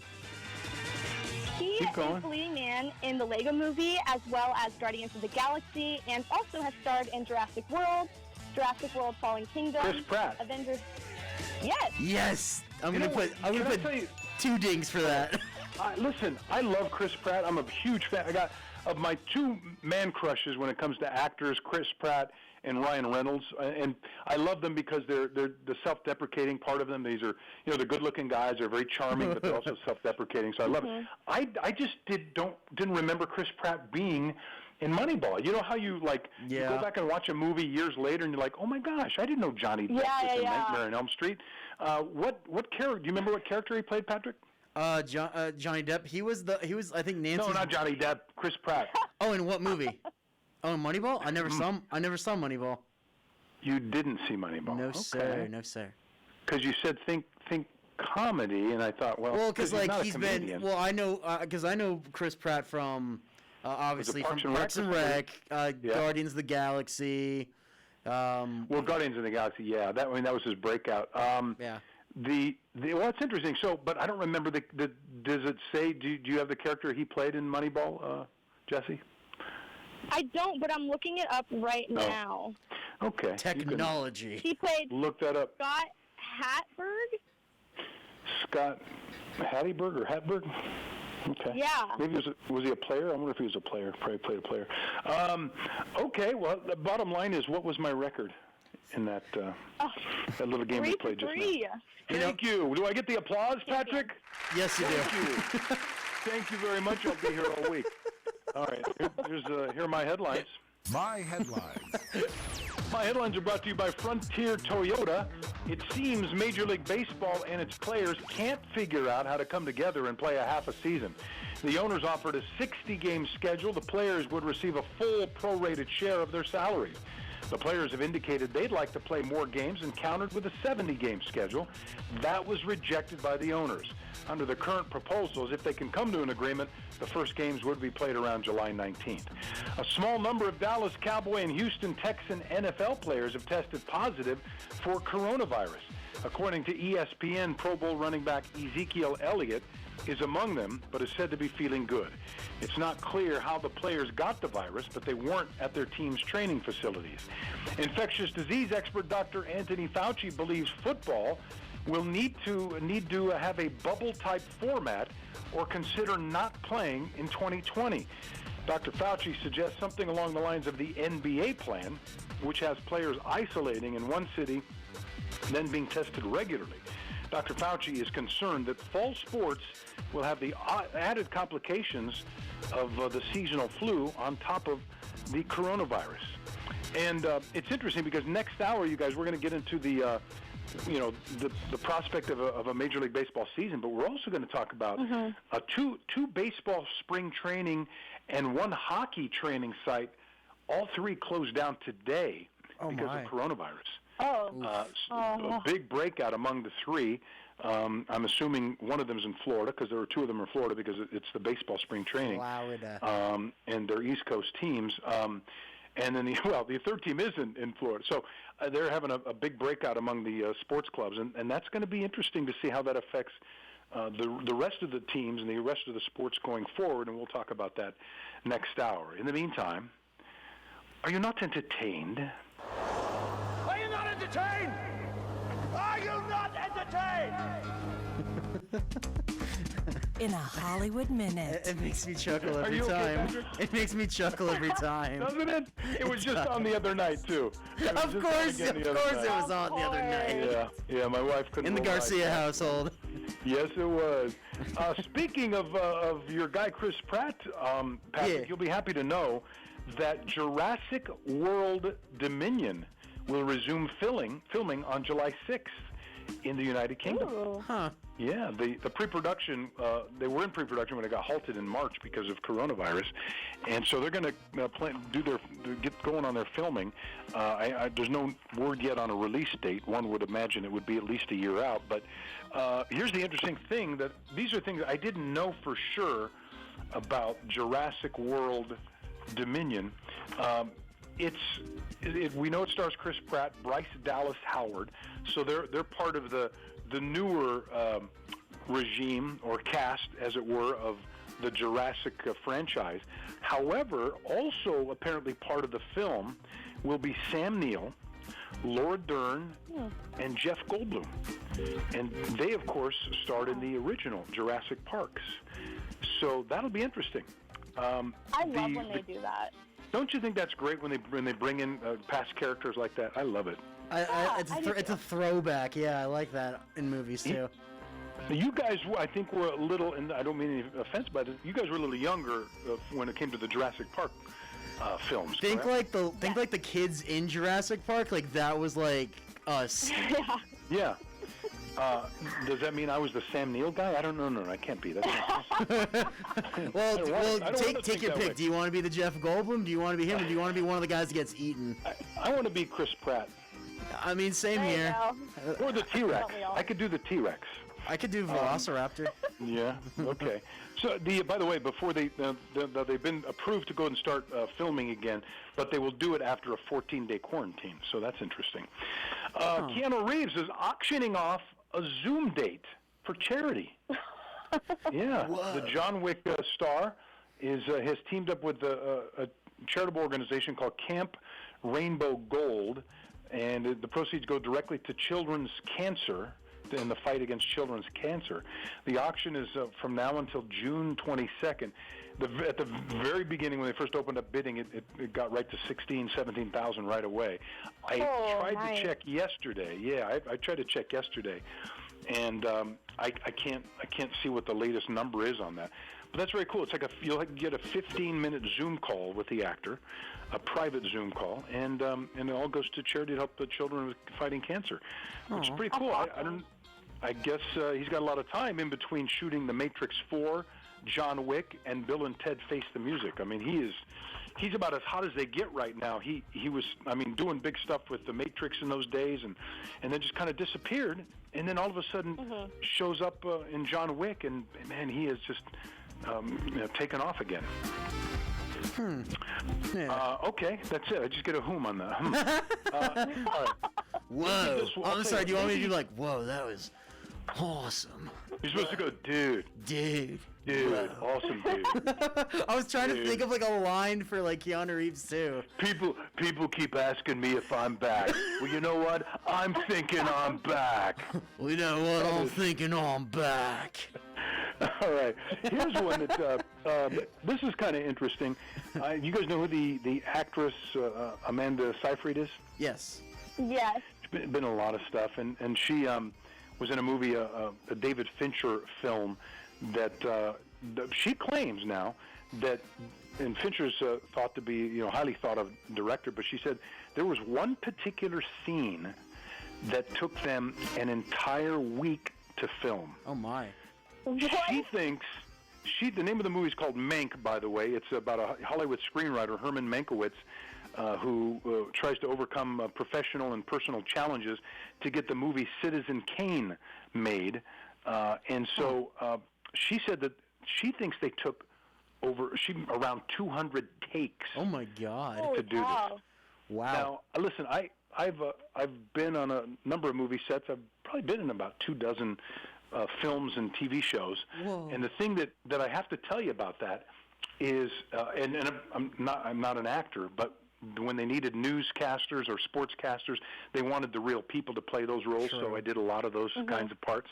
He is the leading man in the Lego Movie as well as Guardians of the Galaxy, and also has starred in Jurassic World Fallen Kingdom, Chris Pratt. Avengers. Yes. Yes. I'm gonna put 2 dings for that. Listen, I love Chris Pratt. I'm a huge fan. I got of my 2 man crushes when it comes to actors, Chris Pratt and Ryan Reynolds, and I love them because they're the self-deprecating part of them. These are, they're good-looking guys. They're very charming, but they're also self-deprecating. So I love it. I just didn't remember Chris Pratt being in Moneyball. You know how you you go back and watch a movie years later, and you're like, oh my gosh, I didn't know Johnny Depp was in Nightmare on Elm Street. What character? Do you remember what character he played, Patrick? Johnny Depp. He was I think Nancy. No, not Johnny Depp. Chris Pratt. Oh, in what movie? Oh, Moneyball? I never saw Moneyball. You didn't see Moneyball? No, sir. No, sir. Because you said think comedy, and I thought, well, because he's been. Well, I know because I know Chris Pratt from obviously from Parks and Rec, Guardians of the Galaxy. Well, Guardians of the Galaxy, yeah. That was his breakout. Yeah. Well, it's interesting. So, but I don't remember does it say? Do you have the character he played in Moneyball, Jesse? I don't, but I'm looking it up right now. Okay. Technology. He played. Look that up. Scott Hatberg. Scott Hatteberg or Hatberg? Okay. Yeah. Maybe was he a player? I wonder if he was a player. Probably played a player. Okay. Well, the bottom line is, what was my record in that that little game we played just now? Thank you. Do I get the applause, Patrick? Yes, you do. Thank you. Thank you very much. I'll be here all week. All right. Here are my headlines. My headlines. My headlines are brought to you by Frontier Toyota. It seems Major League Baseball and its players can't figure out how to come together and play a half a season. The owners offered a 60-game schedule. The players would receive a full prorated share of their salaries. The players have indicated they'd like to play more games and countered with a 70-game schedule. That was rejected by the owners. Under the current proposals, if they can come to an agreement, the first games would be played around July 19th. A small number of Dallas Cowboy and Houston Texan NFL players have tested positive for coronavirus. According to ESPN, Pro Bowl running back Ezekiel Elliott is among them, but is said to be feeling good. It's not clear how the players got the virus, but they weren't at their team's training facilities. Infectious disease expert Dr. Anthony Fauci believes football will need to have a bubble-type format or consider not playing in 2020. Dr. Fauci suggests something along the lines of the NBA plan, which has players isolating in one city, then being tested regularly. Dr. Fauci is concerned that fall sports will have the added complications of the seasonal flu on top of the coronavirus. And it's interesting because next hour, you guys, we're going to get into the prospect of a Major League Baseball season, but we're also going to talk about two baseball spring training and one hockey training site. All 3 closed down today because of coronavirus. A big breakout among the 3. I'm assuming one of them is in Florida because there are 2 of them in Florida because it's the baseball spring training. Florida. And they're East Coast teams. And then the third team is in Florida. So they're having a big breakout among the sports clubs, and that's going to be interesting to see how that affects the rest of the teams and the rest of the sports going forward, and we'll talk about that next hour. In the meantime, are you not entertained? Are you not entertained? Are you not entertained? In a Hollywood Minute. It makes me chuckle every time. It makes me chuckle every time. Doesn't it? It was just on the other night, too. Of course it was on the other night. Yeah, my wife couldn't. In the Garcia household. Yes, it was. Speaking of your guy, Chris Pratt, Patrick, you'll be happy to know that Jurassic World Dominion will resume filming on July 6th. in the United Kingdom. Ooh. Huh. Yeah, the pre-production, they were in pre-production when it got halted in March because of coronavirus, and so they're going to get going on their filming. There's no word yet on a release date. One would imagine it would be at least a year out. But here's the interesting thing, that these are things I didn't know for sure about Jurassic World Dominion. We know it stars Chris Pratt, Bryce Dallas Howard, so they're part of the newer regime or cast, as it were, of the Jurassic franchise. However, also apparently part of the film will be Sam Neill, Laura Dern, and Jeff Goldblum. And they, of course, starred in the original Jurassic Parks. So that'll be interesting. I love when they do that. Don't you think that's great when they bring in past characters like that? I love it. It's a throwback. Yeah, I like that in movies too. You guys, I think, were a little, and I don't mean any offense by this, you guys were a little younger when it came to the Jurassic Park films. Think like the kids in Jurassic Park, like that was like us. Yeah. Does that mean I was the Sam Neill guy? I don't know. No, I can't be. That's not well, take your pick. Do you want to be the Jeff Goldblum? Do you want to be him? Or do you want to be one of the guys that gets eaten? I want to be Chris Pratt. I mean, same here. Or the T-Rex. I could do the T-Rex. I could do Velociraptor. Yeah. Okay. So, by the way, before they've been approved to go and start filming again, but they will do it after a 14-day quarantine. So that's interesting. Keanu Reeves is auctioning off a Zoom date for charity. Yeah. The John Wick star has teamed up with a charitable organization called Camp Rainbow Gold, and the proceeds go directly to children's cancer, in the fight against children's cancer. The auction is from now until June 22nd. At the very beginning, when they first opened up bidding, it got right to 17,000 right away. I tried to check yesterday. Yeah, I tried to check yesterday, and I can't see what the latest number is on that. But that's very cool. It's like you'll get a 15-minute Zoom call with the actor, a private Zoom call, and it all goes to charity to help the children fighting cancer, which is pretty cool. I guess he's got a lot of time in between shooting The Matrix 4, John Wick, and Bill and Ted Face the Music. I mean, he's about as hot as they get right now. He was, doing big stuff with The Matrix in those days, and then just kind of disappeared, and then all of a sudden shows up in John Wick, and man, he is just taken off again. Yeah. Okay, that's it. I just get a on that. All right. Whoa. I'm sorry, do you want me to do like, whoa, that was awesome? You're supposed to go, dude, awesome, dude. I was trying to think of like a line for like Keanu Reeves too. People keep asking me if I'm back. Well, you know what? I'm thinking I'm back. Well, you know what? I'm thinking I'm back. All right. Here's one that this is kind of interesting. You guys know who the actress Amanda Seyfried is? Yes. Yes. She's been in a lot of stuff, and she was in a movie, a David Fincher film that she claims now that, and Fincher's thought to be highly thought of director, but she said there was one particular scene that took them an entire week to film. Oh my. She thinks the name of the movie is called Mank, by the way. It's about a Hollywood screenwriter, Herman Mankiewicz, who tries to overcome professional and personal challenges to get the movie Citizen Kane made. And so she said that she thinks they took around 200 takes. Oh my God! To do this. Wow. Now, listen, I've been on a number of movie sets. I've probably been in about 24 films and TV shows. Whoa. And the thing that I have to tell you about that is, and I'm not an actor, but when they needed newscasters or sportscasters, they wanted the real people to play those roles. Sure. So I did a lot of those kinds of parts.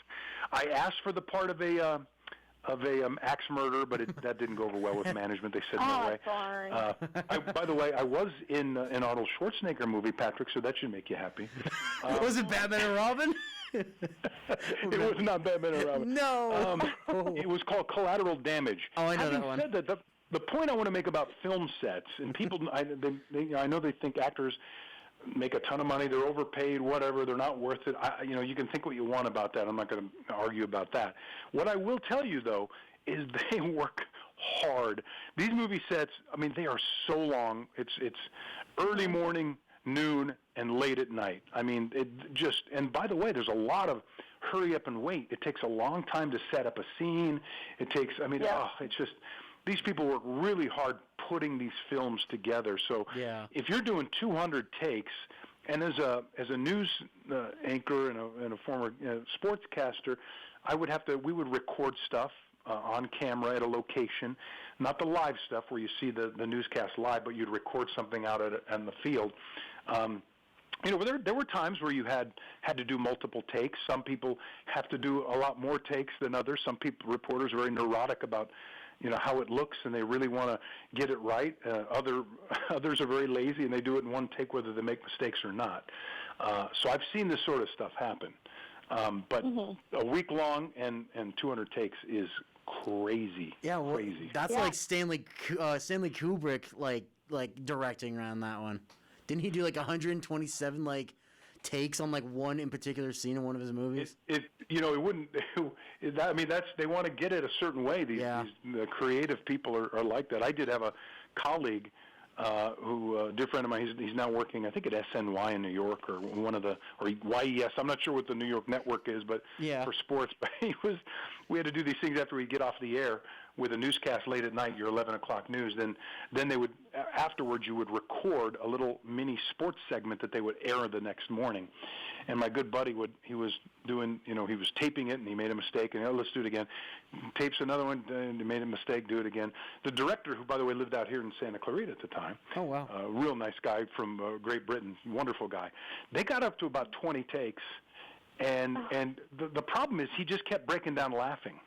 I asked for the part of a axe murderer, but that didn't go over well with management. They said no way. By the way, I was in an Arnold Schwarzenegger movie, Patrick, so that should make you happy. Was it Batman and Robin? It was not Batman and Robin. No. It was called Collateral Damage. Oh, I know that one. Having said that, the point I want to make about film sets, and people, I know they think actors make a ton of money. They're overpaid, whatever. They're not worth it. You can think what you want about that. I'm not going to argue about that. What I will tell you, though, is they work hard. These movie sets, I mean, they are so long. It's early morning, noon, and late at night. I mean, and by the way, there's a lot of hurry up and wait. It takes a long time to set up a scene. It takes, it's just, these people work really hard putting these films together. So if you're doing 200 takes, and as a news anchor and a former sportscaster, we would record stuff on camera at a location, not the live stuff where you see the newscast live, but you'd record something out in the field. There were times where you had to do multiple takes. Some people have to do a lot more takes than others. Some reporters are very neurotic about how it looks, and they really want to get it right. Others are very lazy, and they do it in one take whether they make mistakes or not. So I've seen this sort of stuff happen. But a week long and 200 takes is crazy. Yeah, well, crazy. That's like Stanley Kubrick like directing around that one. Didn't he do like 127 takes on one in particular scene in one of his movies? It wouldn't. They want to get it a certain way. These the creative people are like that. I did have a colleague who, a dear friend of mine, he's now working, I think, at SNY in New York or YES. I'm not sure what the New York network is, but for sports. But we had to do these things after we get off the air with a newscast late at night, your 11 o'clock news. Then they would, afterwards, you would record a little mini sports segment that they would air the next morning. And my good buddy he was taping it, and he made a mistake, and let's do it again. Tapes another one, and he made a mistake, do it again. The director, who, by the way, lived out here in Santa Clarita at the time. Oh, wow. Real nice guy from Great Britain, wonderful guy. They got up to about 20 takes, and the problem is he just kept breaking down laughing.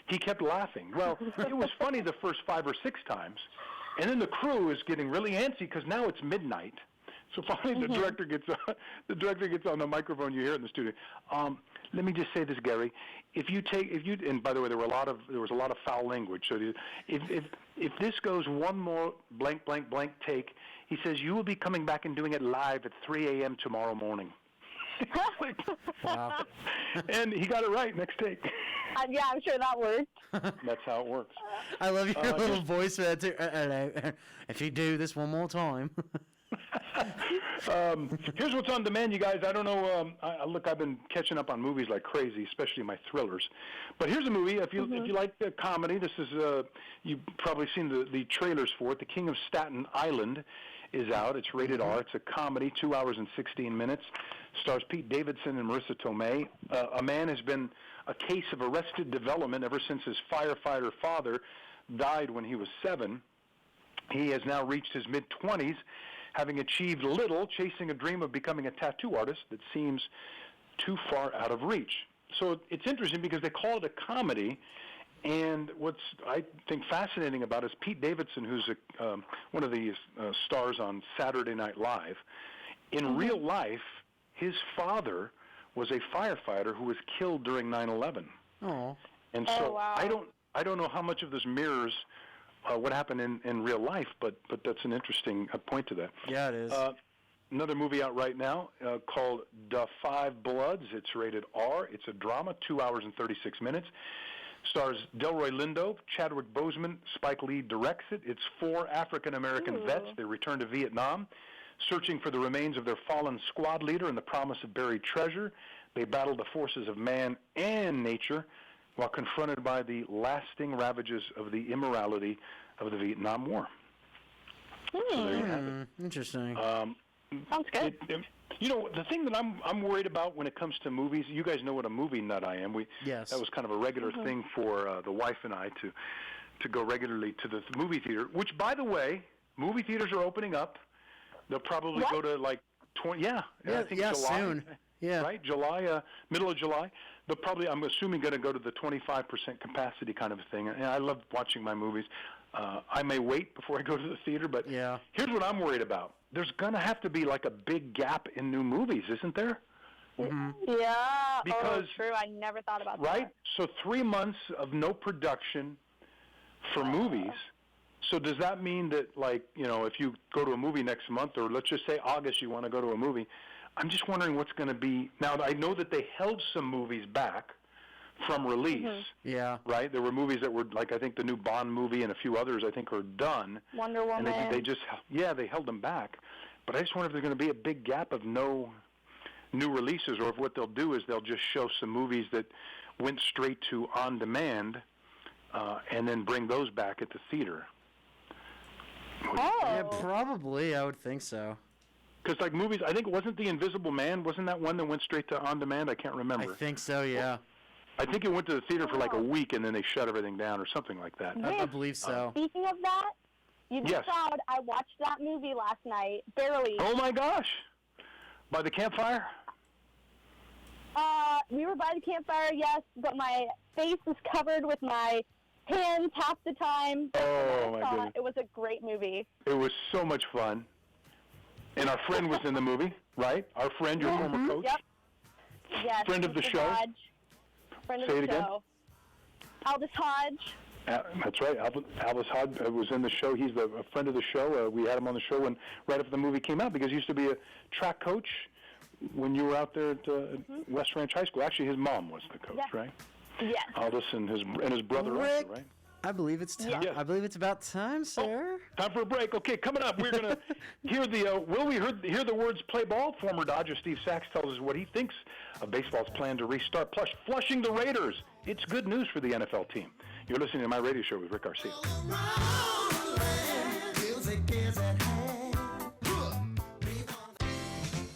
He kept laughing. Well, it was funny the first 5 or 6 times, and then the crew is getting really antsy because now it's midnight. So finally, the director gets on the microphone. You hear it in the studio. Let me just say this, Gary. And by the way, there was a lot of foul language. So if this goes one more blank blank blank take, he says you will be coming back and doing it live at 3 a.m. tomorrow morning. Wow. And he got it right next take. Yeah, I'm sure that worked. That's how it works. I love your little voice for that too. If you do this one more time. Here's what's on demand, you guys. I don't know. I've been catching up on movies like crazy, especially my thrillers. But here's a movie. If you like the comedy, this is you've probably seen the trailers for it. The King of Staten Island is out. It's rated R. It's a comedy, 2 hours and 16 minutes. Stars Pete Davidson and Marissa Tomei. A man has been a case of arrested development ever since his firefighter father died when he was 7. He has now reached his mid-20s, having achieved little, chasing a dream of becoming a tattoo artist that seems too far out of reach. So it's interesting because they call it a comedy, and what's I think fascinating about it is Pete Davidson, who's one of the stars on Saturday Night Live. In real life, his father was a firefighter who was killed during 9/11. Oh. And so I don't know how much of this mirrors what happened in real life, but that's an interesting point to that. Yeah, it is. Another movie out right now called Da 5 Bloods. It's rated R. It's a drama, 2 hours and 36 minutes. Stars Delroy Lindo, Chadwick Boseman, Spike Lee directs it. It's 4 African-American vets. They return to Vietnam, searching for the remains of their fallen squad leader and the promise of buried treasure. They battle the forces of man and nature while confronted by the lasting ravages of the immorality of the Vietnam War. So there you have it. Interesting. Sounds good. The thing that I'm worried about when it comes to movies, you guys know what a movie nut I am. Yes. That was kind of a regular thing for the wife and I to go regularly to the movie theater, which, by the way, movie theaters are opening up. They'll probably go to like 20, I think July. Soon. Yeah. Right? July, middle of July. They'll probably, I'm assuming, going to go to the 25% capacity kind of a thing. And I love watching my movies. I may wait before I go to the theater, but here's what I'm worried about. There's going to have to be like a big gap in new movies, isn't there? Yeah. Because, true. I never thought about that. Right? So 3 months of no production for movies, So does that mean that, like, you know, if you go to a movie next month, or let's just say August, you want to go to a movie, I'm just wondering what's going to be. Now, I know that they held some movies back from release. Yeah. Right? There were movies that were, like, I think the new Bond movie and a few others, I think, are done. Wonder Woman. And they held them back. But I just wonder if there's going to be a big gap of no new releases, or if what they'll do is they'll just show some movies that went straight to on demand, and then bring those back at the theater. Yeah, probably. I would think so. Because, like, movies, I think, wasn't The Invisible Man, wasn't that one that went straight to on demand? I can't remember. I think so, yeah. I think it went to the theater for like a week, and then they shut everything down or something like that. I believe so. Speaking of that, you'd be Yes. proud. I watched that movie last night, barely. Oh, my gosh. By the campfire? We were by the campfire, yes, but my face was covered with my hands half the time. Oh, my goodness. It was a great movie. It was so much fun. And our friend was in the movie, right? Our friend, your former coach? Yep. Yes. Friend of the Mr. show? Hodge. Friend of Say the it again? show. Aldous Hodge. That's right. Aldous Hodge was in the show. He's a friend of the show. We had him on the show right after the movie came out, because he used to be a track coach when you were out there at West Ranch High School. Actually, his mom was the coach, right? Yes. Aldous and his brother Rick, also, right? I believe it's time. Yes. I believe it's about time, sir. Time for a break. Okay, coming up, we're going to hear hear the words play ball. Former Dodger Steve Sachs tells us what he thinks of baseball's plan to restart. Plus, flushing the Raiders. It's good news for the NFL team. You're listening to My Radio Show with Rick Garcia.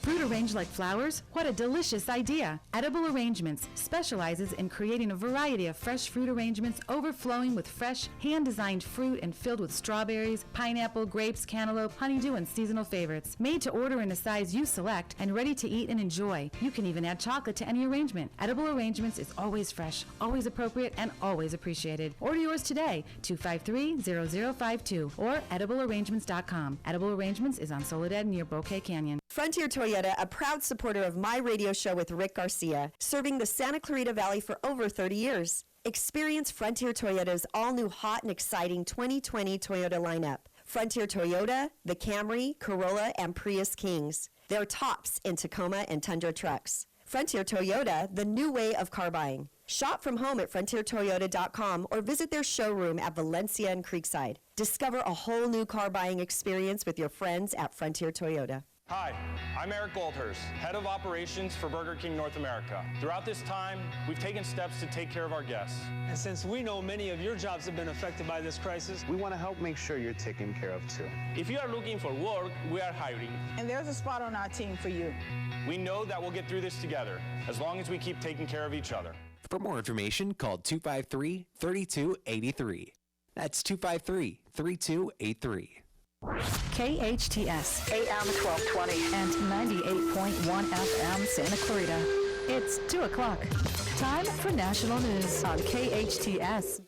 Fruit arranged like flowers? What a delicious idea! Edible Arrangements specializes in creating a variety of fresh fruit arrangements overflowing with fresh, hand-designed fruit and filled with strawberries, pineapple, grapes, cantaloupe, honeydew, and seasonal favorites. Made to order in a size you select and ready to eat and enjoy. You can even add chocolate to any arrangement. Edible Arrangements is always fresh, always appropriate, and always appreciated. Order yours today, 253-0052 or ediblearrangements.com. Edible Arrangements is on Soledad near Bouquet Canyon. Frontier Toyota, a proud supporter of My Radio Show with Rick Garcia, serving the Santa Clarita Valley for over 30 years. Experience Frontier Toyota's all-new hot and exciting 2020 Toyota lineup. Frontier Toyota, the Camry, Corolla, and Prius Kings. They're tops in Tacoma and Tundra trucks. Frontier Toyota, the new way of car buying. Shop from home at frontiertoyota.com or visit their showroom at Valencia and Creekside. Discover a whole new car buying experience with your friends at Frontier Toyota. Hi, I'm Eric Goldhurst, Head of Operations for Burger King North America. Throughout this time, we've taken steps to take care of our guests. And since we know many of your jobs have been affected by this crisis, we want to help make sure you're taken care of too. If you are looking for work, we are hiring. And there's a spot on our team for you. We know that we'll get through this together, as long as we keep taking care of each other. For more information, call 253-3283. That's 253-3283. KHTS AM 1220 and 98.1 FM Santa Clarita. It's 2 o'clock. Time for national news on KHTS.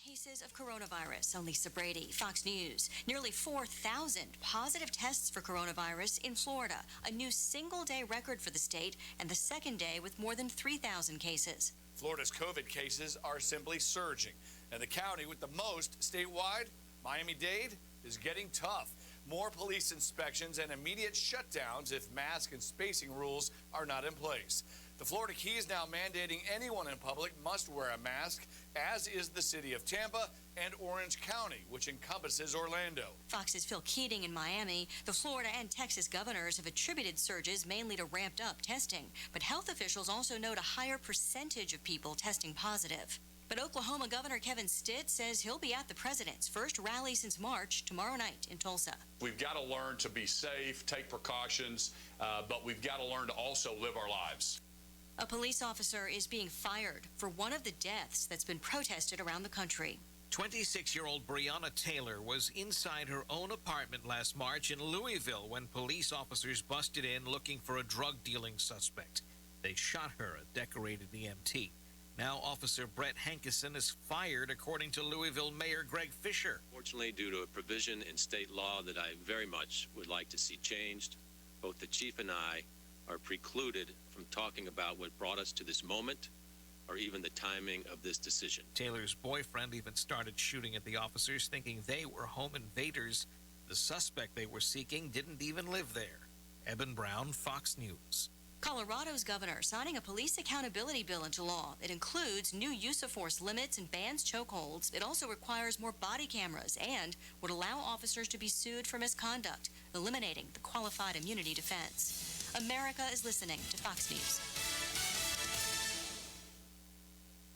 Cases of coronavirus. I'm Lisa Brady, Fox News. Nearly 4,000 positive tests for coronavirus in Florida. A new single-day record for the state and the second day with more than 3,000 cases. Florida's COVID cases are simply surging, and the county with the most statewide, Miami-Dade, is getting tough. More police inspections and immediate shutdowns if mask and spacing rules are not in place. The Florida Key is now mandating anyone in public must wear a mask, as is the city of Tampa and Orange County, which encompasses Orlando. Fox's Phil Keating in Miami. The Florida and Texas governors have attributed surges mainly to ramped up testing, but health officials also note a higher percentage of people testing positive. But Oklahoma Governor Kevin Stitt says he'll be at the president's first rally since March tomorrow night in Tulsa. We've got to learn to be safe, take precautions, but we've got to learn to also live our lives. A police officer is being fired for one of the deaths that's been protested around the country. 26-year-old Breonna Taylor was inside her own apartment last March in Louisville when police officers busted in looking for a drug-dealing suspect. They shot her, a decorated EMT. Now Officer Brett Hankison is fired, according to Louisville Mayor Greg Fisher. Fortunately, due to a provision in state law that I very much would like to see changed, both the chief and I are precluded from talking about what brought us to this moment or even the timing of this decision. Taylor's boyfriend even started shooting at the officers, thinking they were home invaders. The suspect they were seeking didn't even live there. Eben Brown, Fox News. Colorado's governor signing a police accountability bill into law. It includes new use of force limits and bans chokeholds. It also requires more body cameras and would allow officers to be sued for misconduct, eliminating the qualified immunity defense. America is listening to Fox News.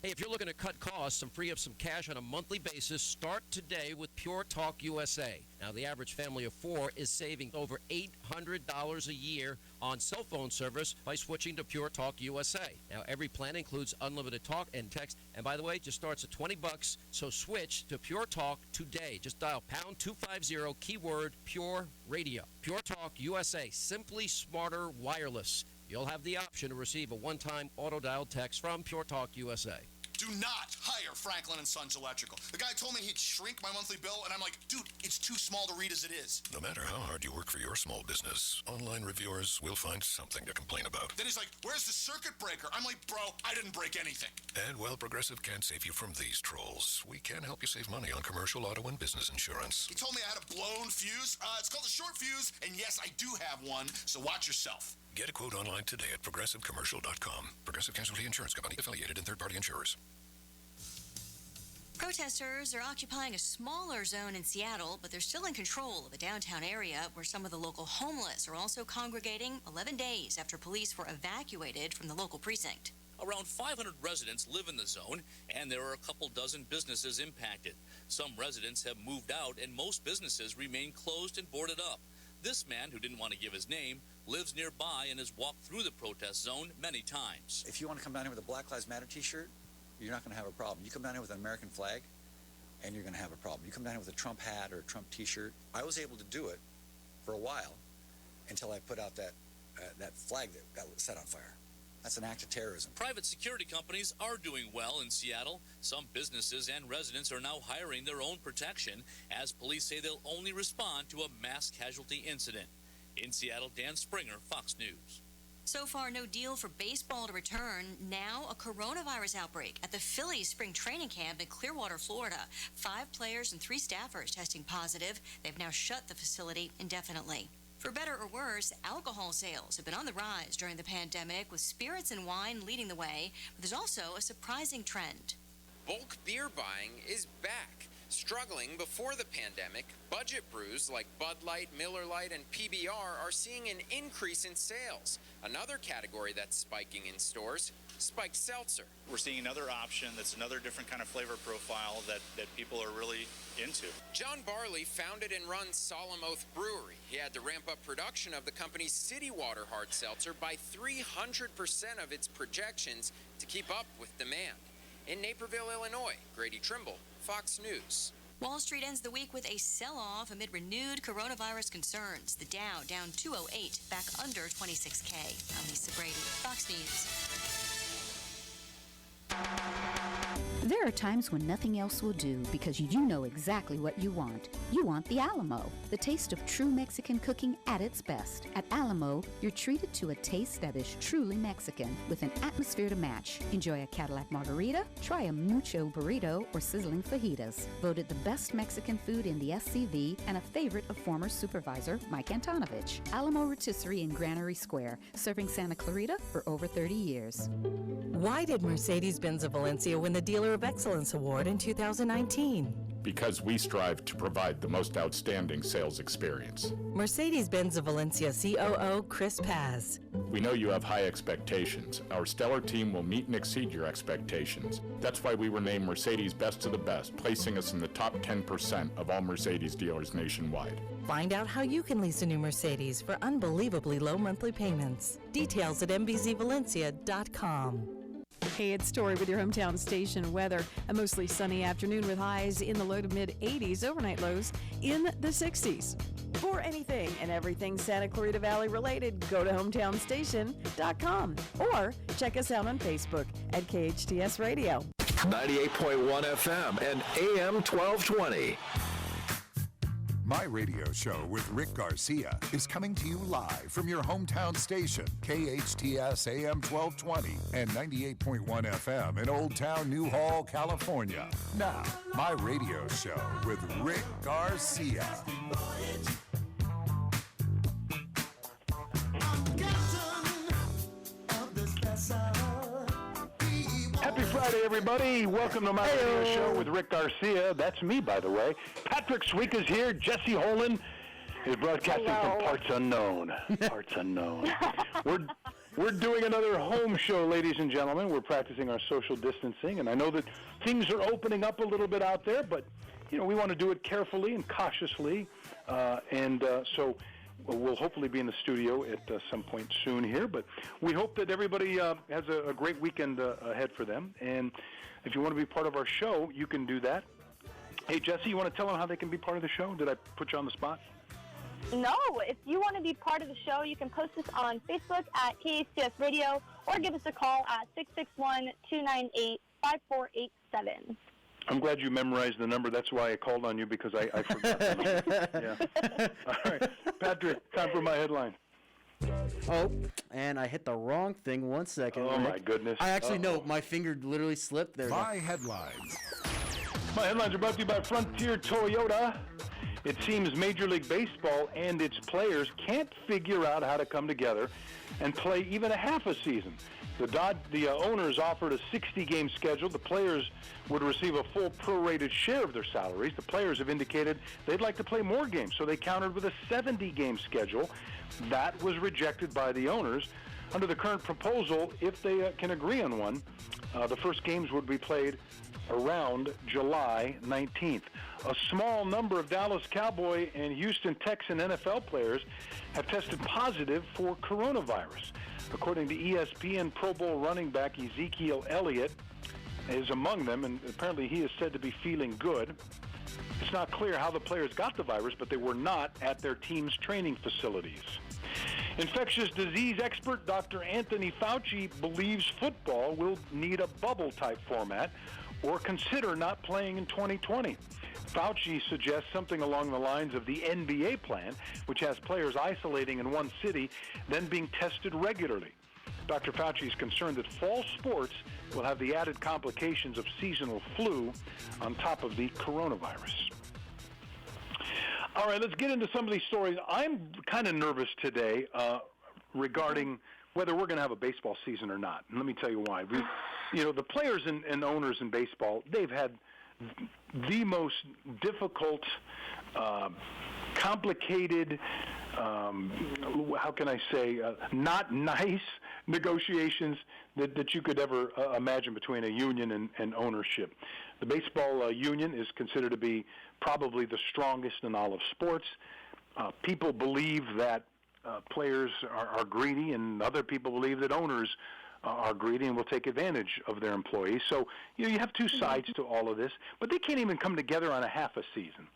Hey, if you're looking to cut costs and free up some cash on a monthly basis, start today with Pure Talk USA. Now, the average family of 4 is saving over $800 a year on cell phone service by switching to Pure Talk USA. Now, every plan includes unlimited talk and text, and by the way, just starts at $20, so switch to Pure Talk today. Just dial pound 250 keyword Pure Radio. Pure Talk USA, simply smarter wireless. You'll have the option to receive a one-time auto-dialed text from Pure Talk USA. Do not hire Franklin & Sons Electrical. The guy told me he'd shrink my monthly bill, and I'm like, dude, it's too small to read as it is. No matter how hard you work for your small business, online reviewers will find something to complain about. Then he's like, where's the circuit breaker? I'm like, bro, I didn't break anything. And while Progressive can't save you from these trolls, we can help you save money on commercial auto and business insurance. He told me I had a blown fuse. It's called a short fuse, and yes, I do have one, so watch yourself. Get a quote online today at progressivecommercial.com. Progressive Casualty Insurance Company, affiliated and third-party insurers. Protesters are occupying a smaller zone in Seattle, but they're still in control of a downtown area where some of the local homeless are also congregating 11 days after police were evacuated from the local precinct. Around 500 residents live in the zone, and there are a couple dozen businesses impacted. Some residents have moved out, and most businesses remain closed and boarded up. This man, who didn't want to give his name, lives nearby and has walked through the protest zone many times. If you want to come down here with a Black Lives Matter t-shirt, you're not going to have a problem. You come down here with an American flag, and you're going to have a problem. You come down here with a Trump hat or a Trump t-shirt. I was able to do it for a while until I put out that flag that got set on fire. That's an act of terrorism. Private security companies are doing well in Seattle. Some businesses and residents are now hiring their own protection, as police say they'll only respond to a mass casualty incident. In Seattle, Dan Springer, Fox News. So far, no deal for baseball to return. Now, a coronavirus outbreak at the Phillies spring training camp in Clearwater, Florida. 5 players and 3 staffers testing positive. They've now shut the facility indefinitely. For better or worse, alcohol sales have been on the rise during the pandemic, with spirits and wine leading the way. But there's also a surprising trend. Bulk beer buying is back. Struggling before the pandemic, budget brews like Bud Light, Miller Lite, and PBR are seeing an increase in sales. Another category that's spiking in stores, spiked seltzer. We're seeing another option that's another different kind of flavor profile that people are really into. John Barley founded and runs Solemn Oath Brewery. He had to ramp up production of the company's City Water Hard Seltzer by 300% of its projections to keep up with demand. In Naperville, Illinois, Grady Trimble, Fox News. Wall Street ends the week with a sell-off amid renewed coronavirus concerns. The Dow down 208, back under 26K. I'm Lisa Brady, Fox News. There are times when nothing else will do because you know exactly what you want. You want the Alamo, the taste of true Mexican cooking at its best. At Alamo, you're treated to a taste that is truly Mexican with an atmosphere to match. Enjoy a Cadillac margarita, try a mucho burrito, or sizzling fajitas. Voted the best Mexican food in the SCV and a favorite of former supervisor Mike Antonovich. Alamo Rotisserie in Granary Square, serving Santa Clarita for over 30 years. Why did Mercedes-Benz of Valencia win the Dealer of Excellence Award in 2019? Because we strive to provide the most outstanding sales experience. Mercedes-Benz of Valencia COO Chris Paz. We know you have high expectations. Our stellar team will meet and exceed your expectations. That's why we were named Mercedes Best of the Best, placing us in the top 10% of all Mercedes dealers nationwide. Find out how you can lease a new Mercedes for unbelievably low monthly payments. Details at mbzvalencia.com. Hey, it's Tori with your hometown station weather. A mostly sunny afternoon with highs in the low to mid 80s, overnight lows in the 60s. For anything and everything Santa Clarita Valley related, go to hometownstation.com or check us out on Facebook at KHTS Radio. 98.1 FM and AM 1220. My Radio Show with Rick Garcia is coming to you live from your hometown station, KHTS AM 1220 and 98.1 FM in Old Town Newhall, California. Now, My Radio Show with Rick Garcia. Happy Friday, everybody. Welcome to My Radio Show with Rick Garcia. That's me, by the way. Patrick Sweek is here. Jessy Holen is broadcasting from Parts Unknown. Parts Unknown. We're doing another home show, ladies and gentlemen. We're practicing our social distancing, and I know that things are opening up a little bit out there, but, you know, we want to do it carefully and cautiously, so we'll hopefully be in the studio at some point soon here, but we hope that everybody has a great weekend ahead for them. And if you want to be part of our show, you can do that. Hey, Jessy, you want to tell them how they can be part of the show? Did I put you on the spot? No. If you want to be part of the show, you can post us on Facebook at KHTS Radio or give us a call at 661-298-5487. I'm glad you memorized the number. That's why I called on you, because I forgot the number. Yeah. All right. Patrick, time for my headline. Oh, and I hit the wrong thing. 1 second. Oh, Rick. my goodness. I actually know. My finger literally slipped there. My headlines. My headlines are brought to you by Frontier Toyota. It seems Major League Baseball and its players can't figure out how to come together and play even a half a season. The owners offered a 60-game schedule. The players would receive a full prorated share of their salaries. The players have indicated they'd like to play more games, so they countered with a 70-game schedule. That was rejected by the owners. Under the current proposal, if they can agree on one, the first games would be played around July 19th. A small number of Dallas Cowboy and Houston Texan NFL players have tested positive for coronavirus. According to ESPN, Pro Bowl running back Ezekiel Elliott is among them, and apparently he is said to be feeling good. It's not clear how the players got the virus, but they were not at their team's training facilities. Infectious disease expert Dr. Anthony Fauci believes football will need a bubble-type format or consider not playing in 2020. Fauci suggests something along the lines of the NBA plan, which has players isolating in one city, then being tested regularly. Dr. Fauci is concerned that fall sports will have the added complications of seasonal flu on top of the coronavirus. All right, let's get into some of these stories. I'm kind of nervous today regarding whether we're going to have a baseball season or not. And let me tell you why. The players and owners in baseball, they've had the most difficult, complicated, how can I say, not nice negotiations that you could ever imagine between a union and ownership. The baseball union is considered to be probably the strongest in all of sports. People believe that players are greedy, and other people believe that owners are greedy and will take advantage of their employees. So, you have two sides to all of this, but they can't even come together on a half a season.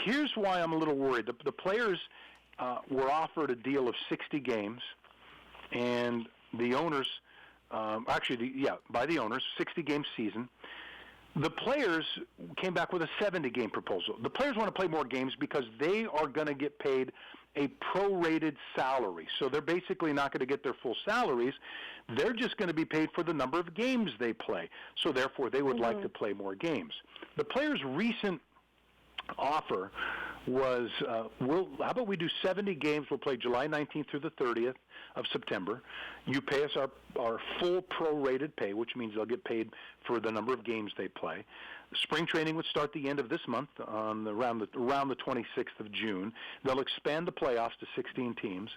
Here's why I'm a little worried. The players were offered a deal of 60 games, and the owners, by the owners, 60-game season. The players came back with a 70-game proposal. The players want to play more games because they are going to get paid a prorated salary. So they're basically not going to get their full salaries. They're just going to be paid for the number of games they play. So therefore, they would like to play more games. The players' recent offer was, how about we do 70 games? We'll play July 19th through the 30th of September. You pay us our full prorated pay, which means they'll get paid for the number of games they play. Spring training would start the end of this month, around the 26th of June. They'll expand the playoffs to 16 teams.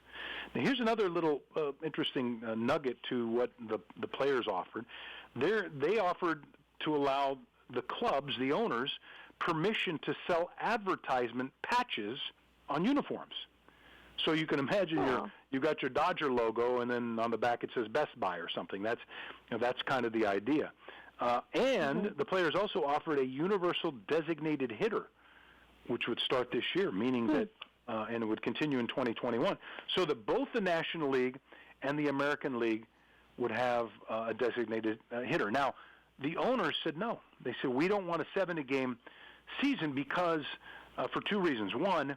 Now, here's another little interesting nugget to what the players offered. They offered to allow the clubs, the owners, permission to sell advertisement patches on uniforms. So you can imagine you got your Dodger logo, and then on the back it says Best Buy or something. That's kind of the idea. And the players also offered a universal designated hitter, which would start this year, meaning that, and it would continue in 2021, so that both the National League and the American League would have a designated hitter. Now, the owners said no. They said, we don't want a 70-game season because for two reasons. One,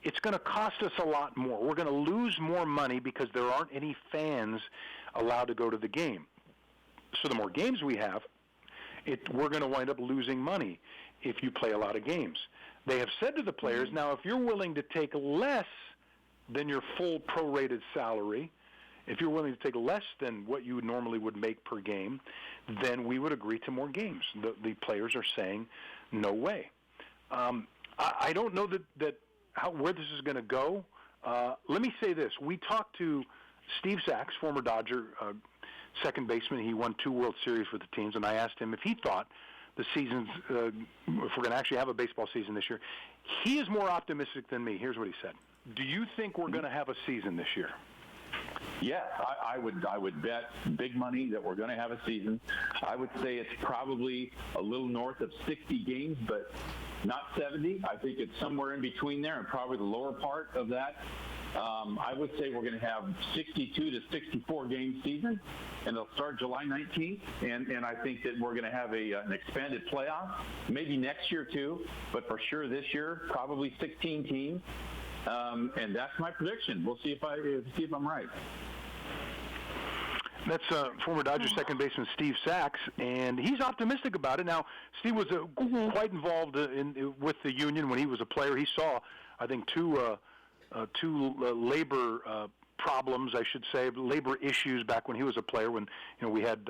it's going to cost us a lot more. We're going to lose more money because there aren't any fans allowed to go to the game. So the more games we have, we're going to wind up losing money if you play a lot of games. They have said to the players, now if you're willing to take less than your full prorated salary, if you're willing to take less than what you normally would make per game, then we would agree to more games. The players are saying, no way. I don't know where this is going to go. Let me say this. We talked to Steve Sachs, former Dodger second baseman. He won 2 World Series with the teams, and I asked him if he thought the season's, if we're going to actually have a baseball season this year. He is more optimistic than me. Here's what he said. Do you think we're going to have a season this year? Yes, I would bet big money that we're going to have a season. I would say it's probably a little north of 60 games, but not 70. I think it's somewhere in between there and probably the lower part of that. I would say we're going to have 62 to 64 game season, and they'll start July 19th. And I think that we're going to have an expanded playoff, maybe next year too, but for sure this year, probably 16 teams. And that's my prediction. We'll see if I'm right. That's former Dodger second baseman Steve Sachs, and he's optimistic about it. Now, Steve was quite involved with the union when he was a player. He saw, I think, two labor problems, I should say, labor issues back when he was a player. When we had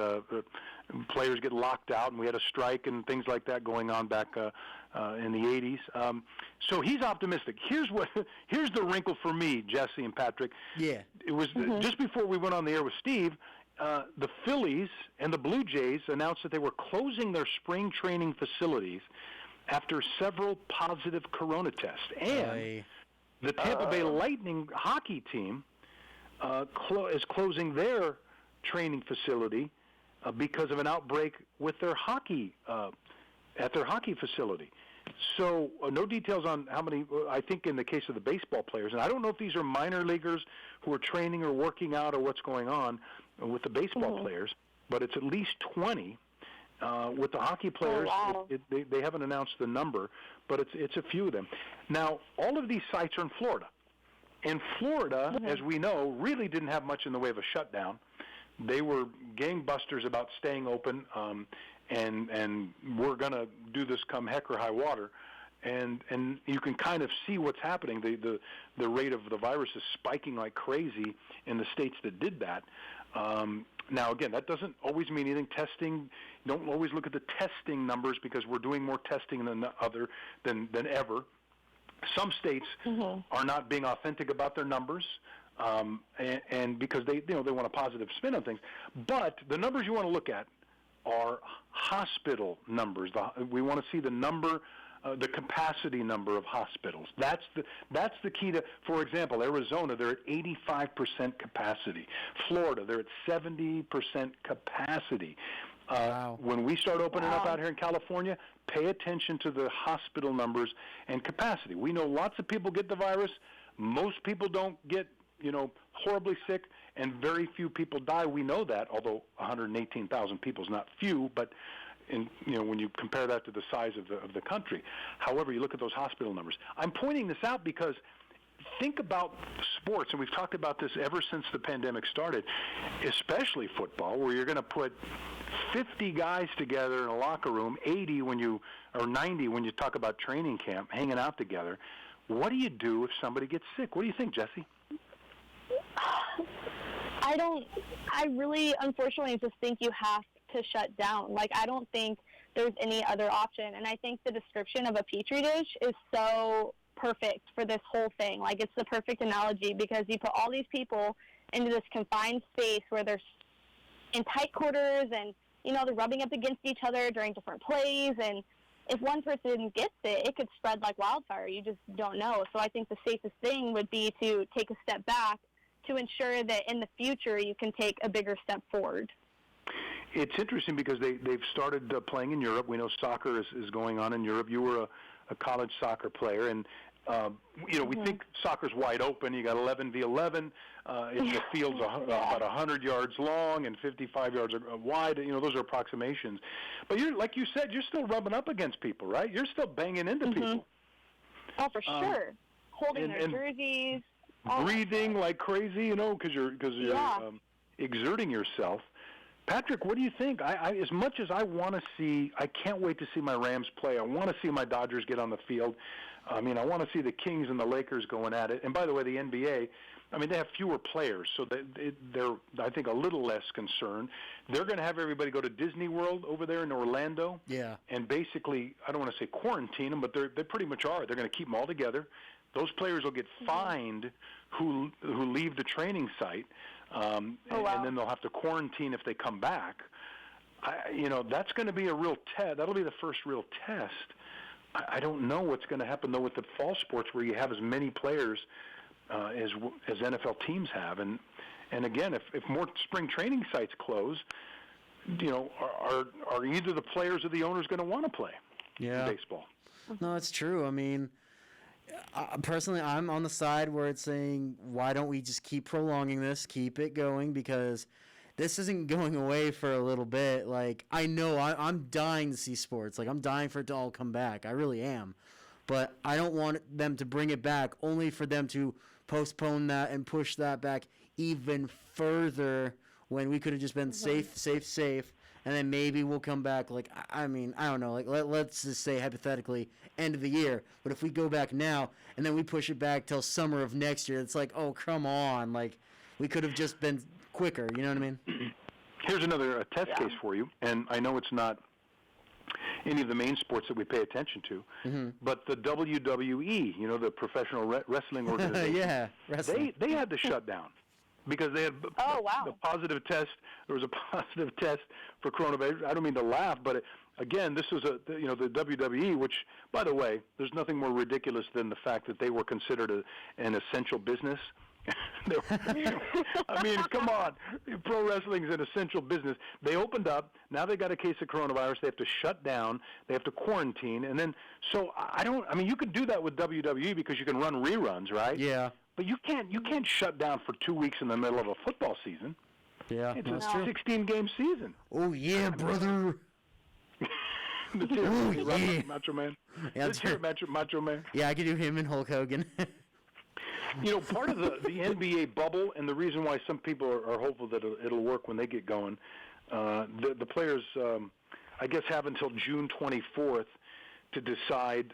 players get locked out, and we had a strike and things like that going on back in the 80s. So he's optimistic. Here's the wrinkle for me, Jesse and Patrick. Yeah. It was just before we went on the air with Steve. The Phillies and the Blue Jays announced that they were closing their spring training facilities after several positive corona tests. And the Tampa Bay Lightning hockey team is closing their training facility because of an outbreak with their hockey at their hockey facility. So no details on how many, I think in the case of the baseball players, and I don't know if these are minor leaguers who are training or working out or what's going on with the baseball players, but it's at least 20. With the hockey players, they haven't announced the number, but it's a few of them. Now, all of these sites are in Florida. And Florida, as we know, really didn't have much in the way of a shutdown. They were gangbusters about staying open, and we're going to do this come heck or high water. And you can kind of see what's happening. The rate of the virus is spiking like crazy in the states that did that. Now, again, that doesn't always mean anything. Testing, don't always look at the testing numbers because we're doing more testing than ever. Some states are not being authentic about their numbers, and because they want a positive spin on things. But the numbers you want to look at are hospital numbers. We want to see the number. The capacity number of hospitals. That's the key to, for example, Arizona, they're at 85% capacity. Florida, they're at 70% capacity. When we start opening up out here in California, pay attention to the hospital numbers and capacity. We know lots of people get the virus. Most people don't get, horribly sick, and very few people die. We know that, although 118,000 people is not few, but when you compare that to the size of the country. However, you look at those hospital numbers. I'm pointing this out because think about sports, and we've talked about this ever since the pandemic started, especially football, where you're going to put 50 guys together in a locker room, 80 or 90 when you talk about training camp, hanging out together. What do you do if somebody gets sick? What do you think, Jesse? I really, unfortunately, just think you have to shut down. I don't think there's any other option. And I think the description of a petri dish is so perfect for this whole thing. It's the perfect analogy because you put all these people into this confined space where they're in tight quarters and, they're rubbing up against each other during different plays. And if one person gets it could spread like wildfire. You just don't know. So I think the safest thing would be to take a step back to ensure that in the future you can take a bigger step forward. It's interesting because they've started playing in Europe. We know soccer is going on in Europe. You were a college soccer player, and we think soccer's wide open. You got 11v11. The field's about 100 yards long and 55 yards wide. Those are approximations. But like you said, you're still rubbing up against people, right? You're still banging into people. Oh, for sure. Holding their jerseys. Breathing like crazy, because you're exerting yourself. Patrick, what do you think? I as much as I want to see, I can't wait to see my Rams play. I want to see my Dodgers get on the field. I mean, I want to see the Kings and the Lakers going at it. And by the way, the NBA, I mean, they have fewer players, so they're I think, a little less concerned. They're going to have everybody go to Disney World over there in Orlando. Yeah. And basically, I don't want to say quarantine them, but they pretty much are. They're going to keep them all together. Those players will get fined who leave the training site, and then they'll have to quarantine if they come back. That's going to be a real test. That'll be the first real test. I don't know what's going to happen, though, with the fall sports where you have as many players as NFL teams have. And again, if more spring training sites close, are either the players or the owners going to want to play in baseball? No, it's true. I mean, personally, I'm on the side where it's saying, why don't we just keep prolonging this, keep it going, because this isn't going away for a little bit. Like, I know I'm dying to see sports. Like, I'm dying for it to all come back. I really am. But I don't want them to bring it back only for them to postpone that and push that back even further when we could have just been safe, and then maybe we'll come back. Like, I mean, I don't know. Like, let's just say hypothetically end of the year. But if we go back now and then we push it back till summer of next year, it's like, oh, come on. Like, we could have just been quicker. You know what I mean? Here's another test case for you, and I know it's not any of the main sports that we pay attention to, but the WWE, the professional wrestling organization, wrestling. They had to shut down because they had the positive test. There was a positive test for coronavirus. I don't mean to laugh, but again, this was the WWE, which, by the way, there's nothing more ridiculous than the fact that they were considered an essential business. I mean, come on. Pro wrestling is an essential business. They opened up. Now they got a case of coronavirus. They have to shut down. They have to quarantine. And then, you could do that with WWE because you can run reruns, right? Yeah. But you can't shut down for 2 weeks in the middle of a football season. Yeah, it's a 16-game season. Oh, yeah, brother. Macho Man. Yeah, Macho Man. Yeah, I could do him and Hulk Hogan. Part of the NBA bubble, and the reason why some people are hopeful that it'll work when they get going, the players, I guess, have until June 24th to decide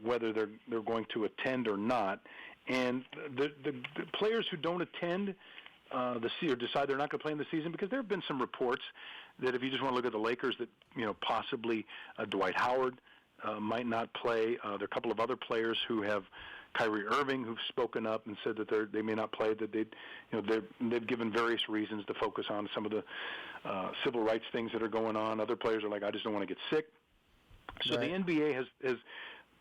whether they're going to attend or not. And the players who don't attend or decide they're not going to play in the season, because there have been some reports that if you just want to look at the Lakers, that possibly Dwight Howard might not play. There are a couple of other players who have. Kyrie Irving, who've spoken up and said that they may not play, that they've given various reasons to focus on some of the civil rights things that are going on. Other players are like, I just don't want to get sick. So the NBA has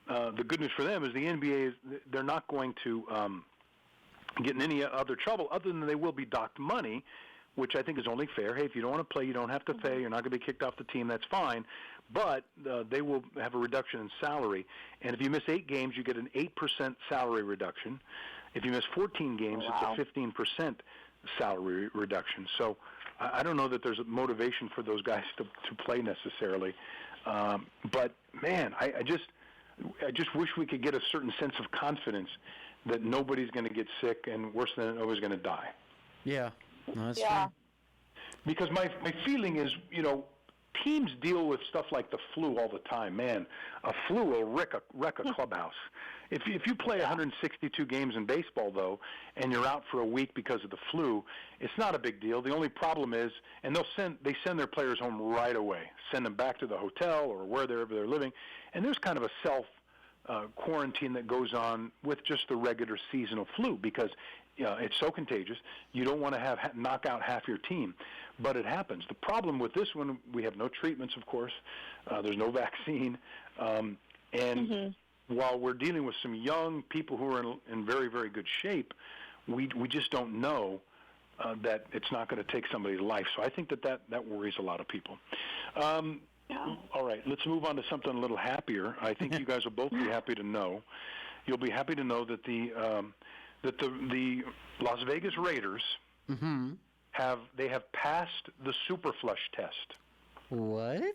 the good news for them is the NBA they're not going to get in any other trouble other than they will be docked money, which I think is only fair. Hey, if you don't want to play, you don't have to pay. You're not going to be kicked off the team. That's fine. But they will have a reduction in salary. And if you miss 8 games, you get an 8% salary reduction. If you miss 14 games, it's a 15% salary reduction. So I don't know that there's a motivation for those guys to play necessarily. But, man, I just wish we could get a certain sense of confidence that nobody's going to get sick, and worse than that, nobody's going to die. Yeah. No, that's true. Because my feeling is, teams deal with stuff like the flu all the time. Man, a flu will wreck a clubhouse. If you play 162 games in baseball, though, and you're out for a week because of the flu, it's not a big deal. The only problem is, and they send their players home right away, send them back to the hotel or wherever they're living, and there's kind of a quarantine that goes on with just the regular seasonal flu because it's so contagious. You don't want to knock out half your team, but it happens. The problem with this one, we have no treatments, of course. There's no vaccine, and while we're dealing with some young people who are in very, very good shape, we just don't know that it's not going to take somebody's life. So I think that worries a lot of people. All right, let's move on to something a little happier. I think you guys will both be happy to know. You'll be happy to know that the Las Vegas Raiders have passed the Superflush test. What?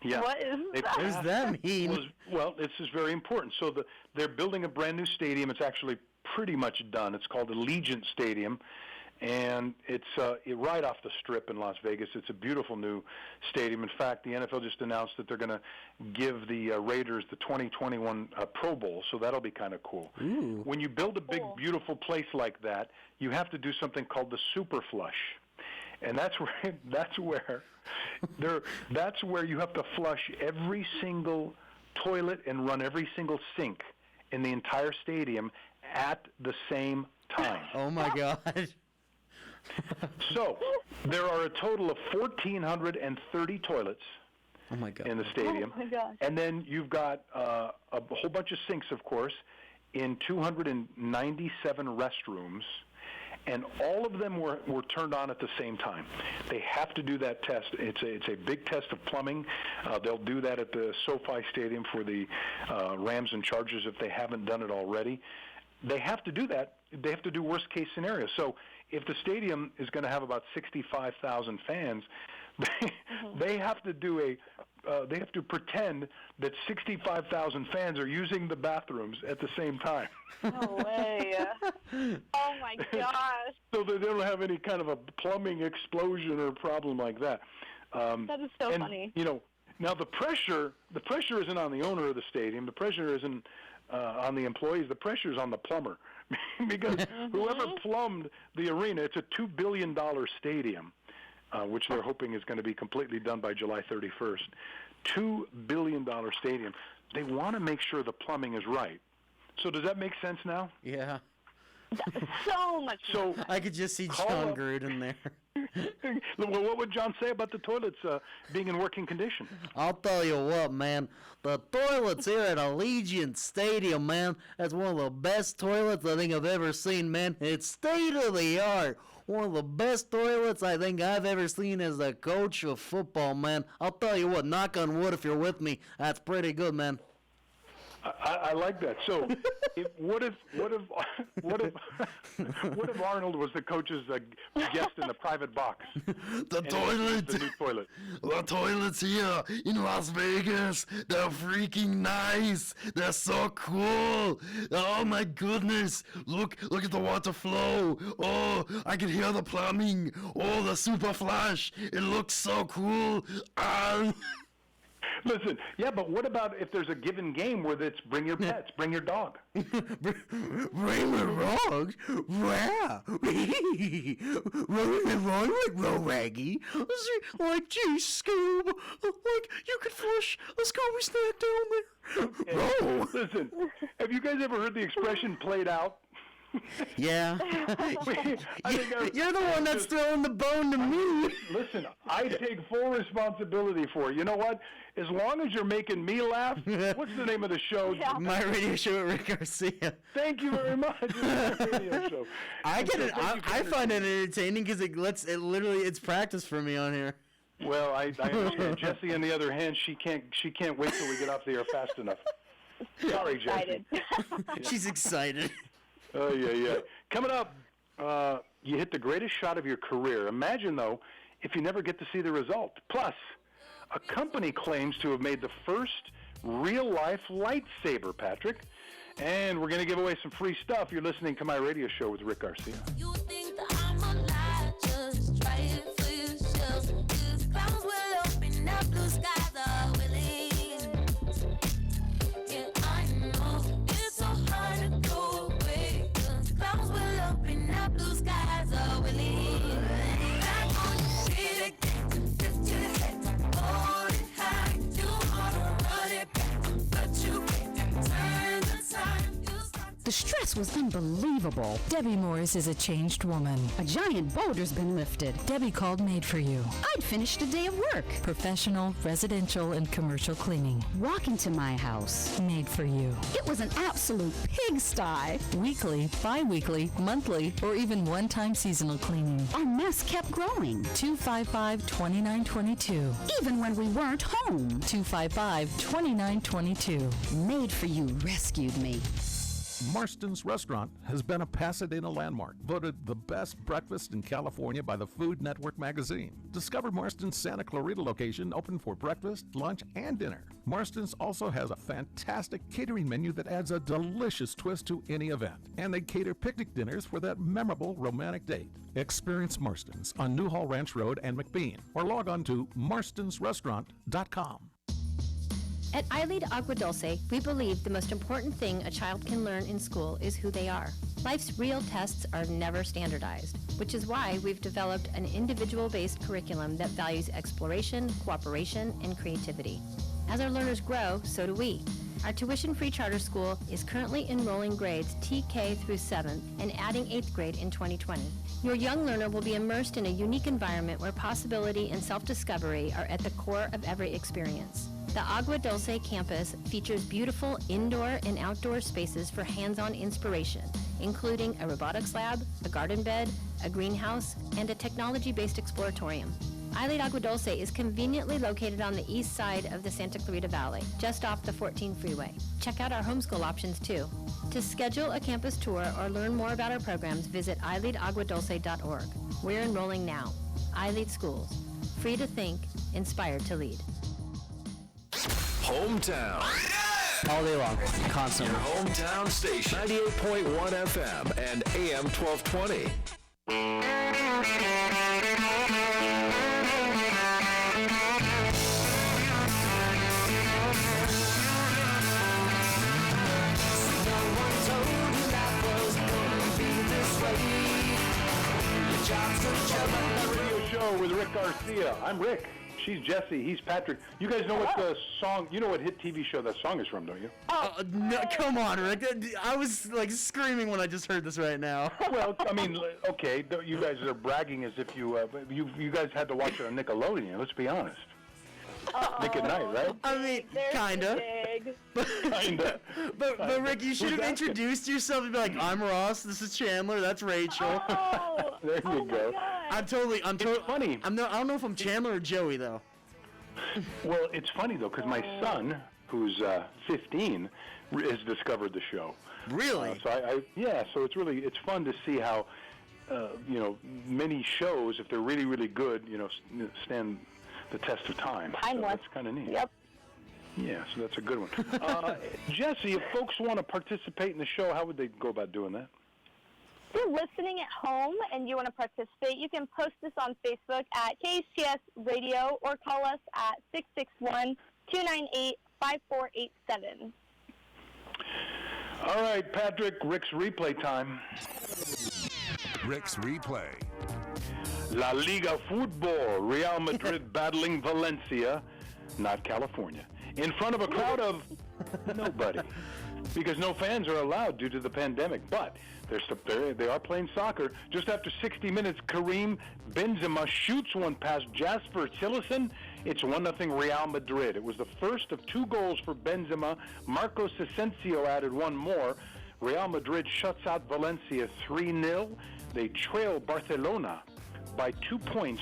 Yeah. What is that? What does that mean? Well, this is very important. So they're building a brand new stadium. It's actually pretty much done. It's called Allegiant Stadium, and it's right off the Strip in Las Vegas. It's a beautiful new stadium. In fact, the NFL just announced that they're going to give the Raiders the 2021 Pro Bowl, so that'll be kind of cool. Ooh. When you build a big, beautiful place like that, you have to do something called the super flush. And that's where you have to flush every single toilet and run every single sink in the entire stadium at the same time. Oh my God. So there are a total of 1,430 toilets Oh my God. in the stadium. Oh my gosh. And then you've got a whole bunch of sinks, of course, in 297 restrooms. And all of them were turned on at the same time. They have to do that test. It's a big test of plumbing. They'll do that at the SoFi Stadium for the Rams and Chargers if they haven't done it already. They have to do that. They have to do worst-case scenario. So if the stadium is going to have about 65,000 fans, they have to do they have to pretend that 65,000 fans are using the bathrooms at the same time. No way. Oh, my gosh. So that they don't have any kind of a plumbing explosion or problem like that. That is so funny. You know, now the pressure isn't on the owner of the stadium. The pressure isn't on the employees. The pressure is on the plumber. Because whoever plumbed the arena, it's a $2 billion stadium. Which they're hoping is going to be completely done by July 31st. $2 billion stadium. They want to make sure the plumbing is right. So does that make sense now? Yeah. So much. So I could just see John Gruden there. Well, what would John say about the toilets being in working condition? I'll tell you what, man. The toilets here at Allegiant Stadium, man, that's one of the best toilets I think I've ever seen, man. It's state of the art. One of the best toilets I think I've ever seen as a coach of football, man. I'll tell you what, knock on wood if you're with me. That's pretty good, man. I like that. So, what if Arnold was the coach's guest in the private box? The new toilet. The toilets here in Las Vegas, they're freaking nice. They're so cool. Oh my goodness. Look at the water flow. Oh, I can hear the plumbing. Oh, the super flush. It looks so cool. Listen, yeah, but what about if there's a given game where it's bring your pets, bring your dog? Bring the dogs? Where? Rolling around with Raggy? Like, gee, Scoob, like, you could flush a Scooby snack down there. Okay. Listen, have you guys ever heard the expression played out? Yeah. You're the one that's throwing the bone to me. Listen, I take full responsibility for it. You know what? As long as you're making me laugh, what's the name of the show? Yeah. My Radio Show with Rick Garcia. Thank you very much. My radio show. I get it. I find it entertaining because it's practice for me on here. Well, I understand. Jessy, on the other hand, she can't wait till we get off the air fast enough. Sorry, Jessy. She's excited. Oh, yeah. Coming up, you hit the greatest shot of your career. Imagine, though, if you never get to see the result. Plus, a company claims to have made the first real-life lightsaber, Patrick. And we're going to give away some free stuff. You're listening to My Radio Show with Rick Garcia. You think that I'm alive, just try it for yourself. Cause clouds will open up, blue skies are willing. Yeah, I know it's so hard to go away. Cause clouds will open up, blue skies are willing. Back on your feet again, lift your head, hold it high. You wanna run it back, but you can't turn the time. The stress was unbelievable. Debbie Morris is a changed woman. A giant boulder's been lifted. Debbie called Made for You. I'd finished a day of work. Professional, residential, and commercial cleaning. Walk into my house. Made for You. It was an absolute pigsty. Weekly, bi-weekly, monthly, or even one-time seasonal cleaning. Our mess kept growing. 255-2922. Even when we weren't home. 255-2922. Made for You rescued me. Marston's Restaurant has been a Pasadena landmark, voted the best breakfast in California by the Food Network magazine. Discover Marston's Santa Clarita location, open for breakfast, lunch, and dinner. Marston's also has a fantastic catering menu that adds a delicious twist to any event. And they cater picnic dinners for that memorable romantic date. Experience Marston's on Newhall Ranch Road and McBean, or log on to marstonsrestaurant.com. At iLead Agua Dulce, we believe the most important thing a child can learn in school is who they are. Life's real tests are never standardized, which is why we've developed an individual-based curriculum that values exploration, cooperation, and creativity. As our learners grow, so do we. Our tuition-free charter school is currently enrolling grades TK through 7th and adding 8th grade in 2020. Your young learner will be immersed in a unique environment where possibility and self-discovery are at the core of every experience. The Agua Dulce campus features beautiful indoor and outdoor spaces for hands-on inspiration, including a robotics lab, a garden bed, a greenhouse, and a technology-based exploratorium. iLead Agua Dulce is conveniently located on the east side of the Santa Clarita Valley, just off the 14 freeway. Check out our homeschool options too. To schedule a campus tour or learn more about our programs, visit iLeadAguadulce.org. We're enrolling now. iLead Schools. Free to think, inspired to lead. Hometown. All day long, constantly. Your hometown station. 98.1 FM and AM 1220. Radio show with Rick Garcia. I'm Rick. She's Jessy. He's Patrick. You guys know what the song, you know what hit TV show that song is from, don't you? No, come on, Rick. I was like screaming when I just heard this right now. Well, I mean, okay, you guys are bragging as if you guys had to watch it on Nickelodeon. Let's be honest. Nick at Night, right? I mean, kinda. Kinda. But Rick, you should have introduced yourself and be like, "I'm Ross. This is Chandler. That's Rachel." There you go. I'm totally funny. I don't know if I'm Chandler or Joey though. Well, it's funny though because my son, who's 15, has discovered the show. Really? So it's fun to see how many shows, if they're really really good, stand the test of time. So that's kind of neat. Yep. Yeah, so that's a good one. Jessy, if folks want to participate in the show, how would they go about doing that? If you're listening at home and you want to participate, you can post this on Facebook at KHTS Radio or call us at 661-298-5487. All right, Patrick, Rick's replay time. Rick's replay. La Liga Football, Real Madrid battling Valencia, not California, in front of a crowd of nobody, because no fans are allowed due to the pandemic. But they are playing soccer. Just after 60 minutes, Karim Benzema shoots one past Jasper Cillison. It's 1-0 Real Madrid. It was the first of 2 goals for Benzema. Marcos Asensio added one more. Real Madrid shuts out Valencia 3-0. They trail Barcelona by 2 points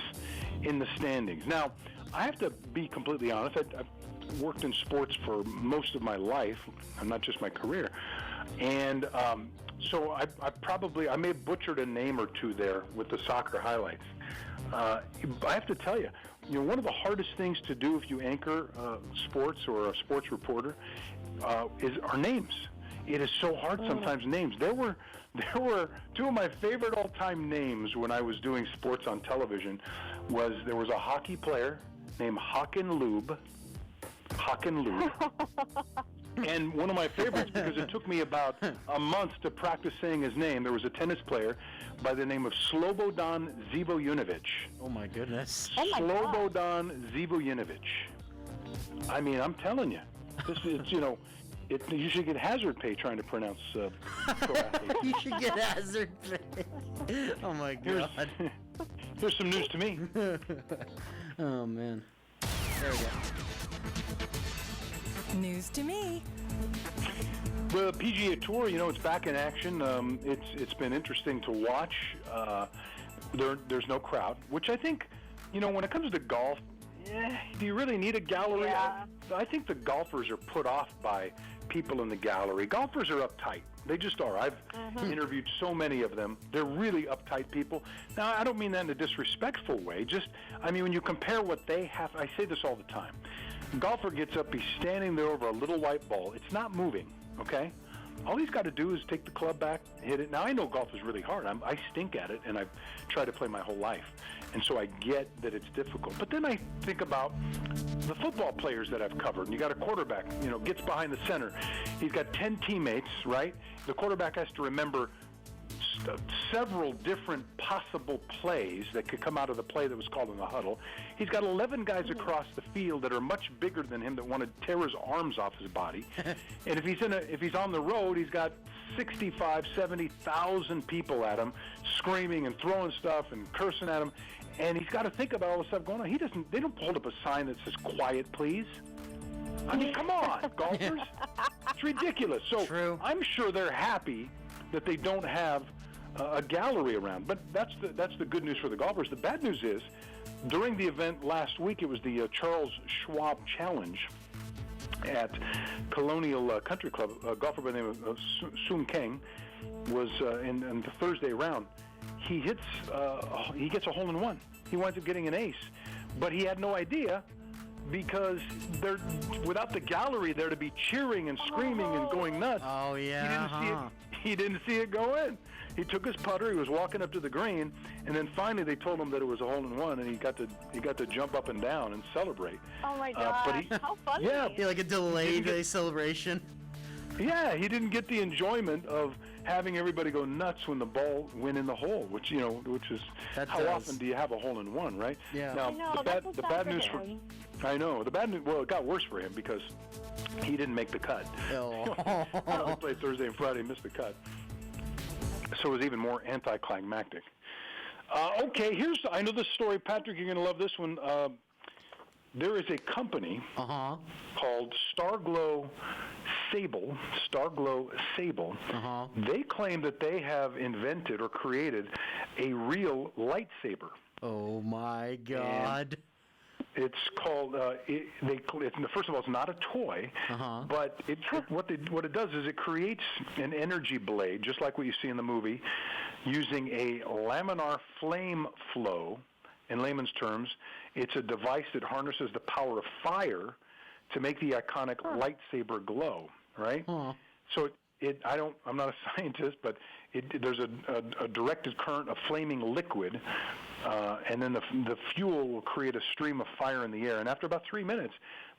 in the standings. Now, I have to be completely honest. I've worked in sports for most of my life, and not just my career. And so I may have butchered a name or two there with the soccer highlights. I have to tell you, one of the hardest things to do if you anchor sports or a sports reporter are names. It is so hard sometimes, names. There were 2 of my favorite all-time names when I was doing sports on television. There was a hockey player named Hakan Lube. And one of my favorites, because it took me about a month to practice saying his name, there was a tennis player by the name of Slobodan Zivojinovic. Oh my goodness. Slobodan Zivojinovic. I mean, I'm telling you, this is, you should get hazard pay trying to pronounce pro athletes. You should get hazard pay. Oh my God. Here's some news to me. Oh man. There we go. News to me. The PGA Tour, it's back in action. It's been interesting to watch. There's no crowd, which I think, when it comes to golf, do you really need a gallery? Yeah. I think the golfers are put off by people in the gallery. Golfers are uptight. They just are. I've interviewed so many of them. They're really uptight people. Now, I don't mean that in a disrespectful way. Just, I mean, when you compare what they have, I say this all the time. Golfer gets up, he's standing there over a little white ball. It's not moving, okay? All he's got to do is take the club back, hit it. Now, I know golf is really hard. I stink at it, and I've tried to play my whole life. And so I get that it's difficult. But then I think about the football players that I've covered. And you got a quarterback, gets behind the center. He's got 10 teammates, right? The quarterback has to remember several different possible plays that could come out of the play that was called in the huddle. He's got 11 guys across the field that are much bigger than him that want to tear his arms off his body. And if he's on the road, he's got 65, 70,000 people at him, screaming and throwing stuff and cursing at him. And he's got to think about all the stuff going on. They don't hold up a sign that says "Quiet, please." I mean, come on, golfers. It's ridiculous. So True. I'm sure they're happy that they don't have a gallery around. But that's the good news for the golfers. The bad news is, during the event last week, it was the Charles Schwab Challenge at Colonial Country Club. A golfer by the name of Soon Kang was in the Thursday round. He gets a hole-in-one. He winds up getting an ace. But he had no idea, because without the gallery there to be cheering and screaming and going nuts. Oh, yeah. He didn't see it go in. He took his putter. He was walking up to the green, and then finally they told him that it was a hole-in-one, and he got to jump up and down and celebrate. Oh my God! How funny! Yeah, like a delayed celebration. Yeah, he didn't get the enjoyment of having everybody go nuts when the ball went in the hole, which is how often do you have a hole-in-one, right? Yeah. Now, the bad news for him. I know. The bad news, well, it got worse for him because he didn't make the cut. He played Thursday and Friday, missed the cut. So it was even more anticlimactic. Okay, I know this story. Patrick, you're going to love this one. There is a company called Starglow Sable. They claim that they have invented or created a real lightsaber. Oh, my God. And it's called. First of all, it's not a toy, but what it does is it creates an energy blade, just like what you see in the movie, using a laminar flame flow. In layman's terms, it's a device that harnesses the power of fire to make the iconic lightsaber glow. Right? So I'm not a scientist, but there's a directed current of flaming liquid. And then the fuel will create a stream of fire in the air. And after about 3 minutes,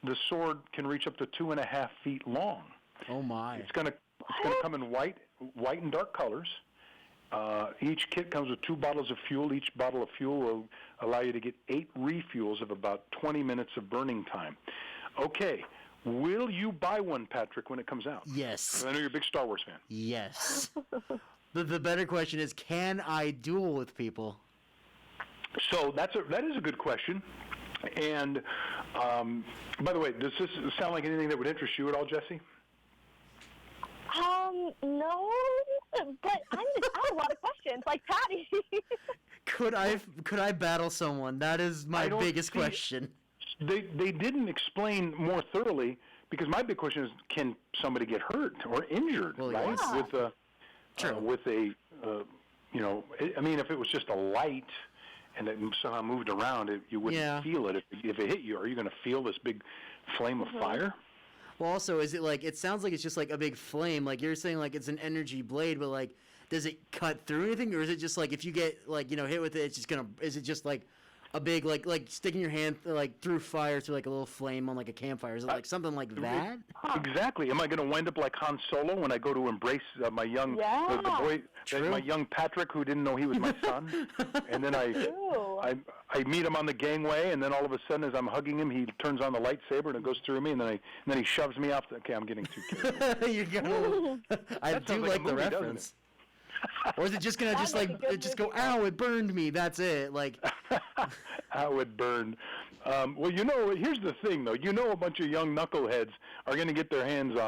the sword can reach up to 2.5 feet long. Oh my! It's gonna come in white and dark colors. Each kit comes with 2 bottles of fuel. Each bottle of fuel will allow you to get 8 refuels of about 20 minutes of burning time. Okay. Will you buy one, Patrick, when it comes out? Yes. I know you're a big Star Wars fan. Yes. The better question is, can I duel with people? So that is a good question. And by the way, does this sound like anything that would interest you at all, Jessy? No, but I have a lot of questions, like Patty. Could I battle someone? That is my biggest question. They didn't explain more thoroughly, because my big question is, can somebody get hurt or injured, right? Yeah. With a I mean, if it was just a light and it somehow moved around, you wouldn't feel it. If it hit you, are you going to feel this big flame of fire? Well, also, is it like, it sounds like it's just like a big flame, like you're saying, like it's an energy blade, but like, does it cut through anything, or is it just like if you get like hit with it, it's just is it just like a big like sticking your hand like through fire through like a little flame on like a campfire? Is it like something like that? Exactly. Am I going to wind up like Han Solo when I go to embrace my young the boy, my young Patrick, who didn't know he was my son, and then I meet him on the gangway, and then all of a sudden, as I'm hugging him, he turns on the lightsaber and it goes through me, and then he shoves me off. Okay, I'm getting too carried. You go. I do like the reference. Or is it just gonna go? Ow! It burned me. That's it. Like, ow! It burned. Well, here's the thing, though. A bunch of young knuckleheads are going to get their hands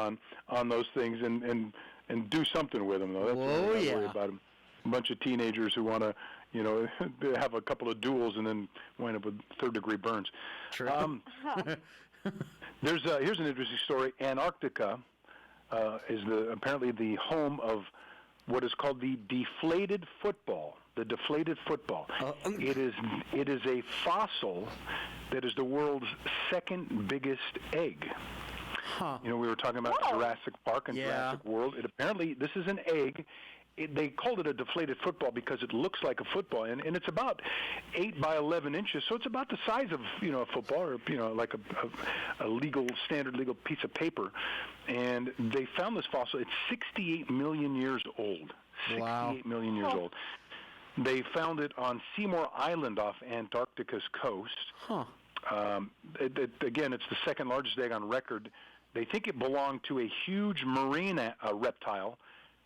on those things and do something with them, though. That's what I worry about them. A bunch of teenagers who want to, have a couple of duels and then wind up with third-degree burns. True. Here's an interesting story. Antarctica. apparently the home of what is called the deflated football. The deflated football. It is a fossil that is the world's second biggest egg. Huh. You know, we were talking about Jurassic Park and Jurassic World. Apparently, this is an egg. They called it a deflated football because it looks like a football, and it's about 8 by 11 inches, so it's about the size of a football, or like a standard legal piece of paper. And they found this fossil. It's 68 million years old. 68 million years old. They found it on Seymour Island off Antarctica's coast. Huh. Again, it's the second largest egg on record. They think it belonged to a huge marine reptile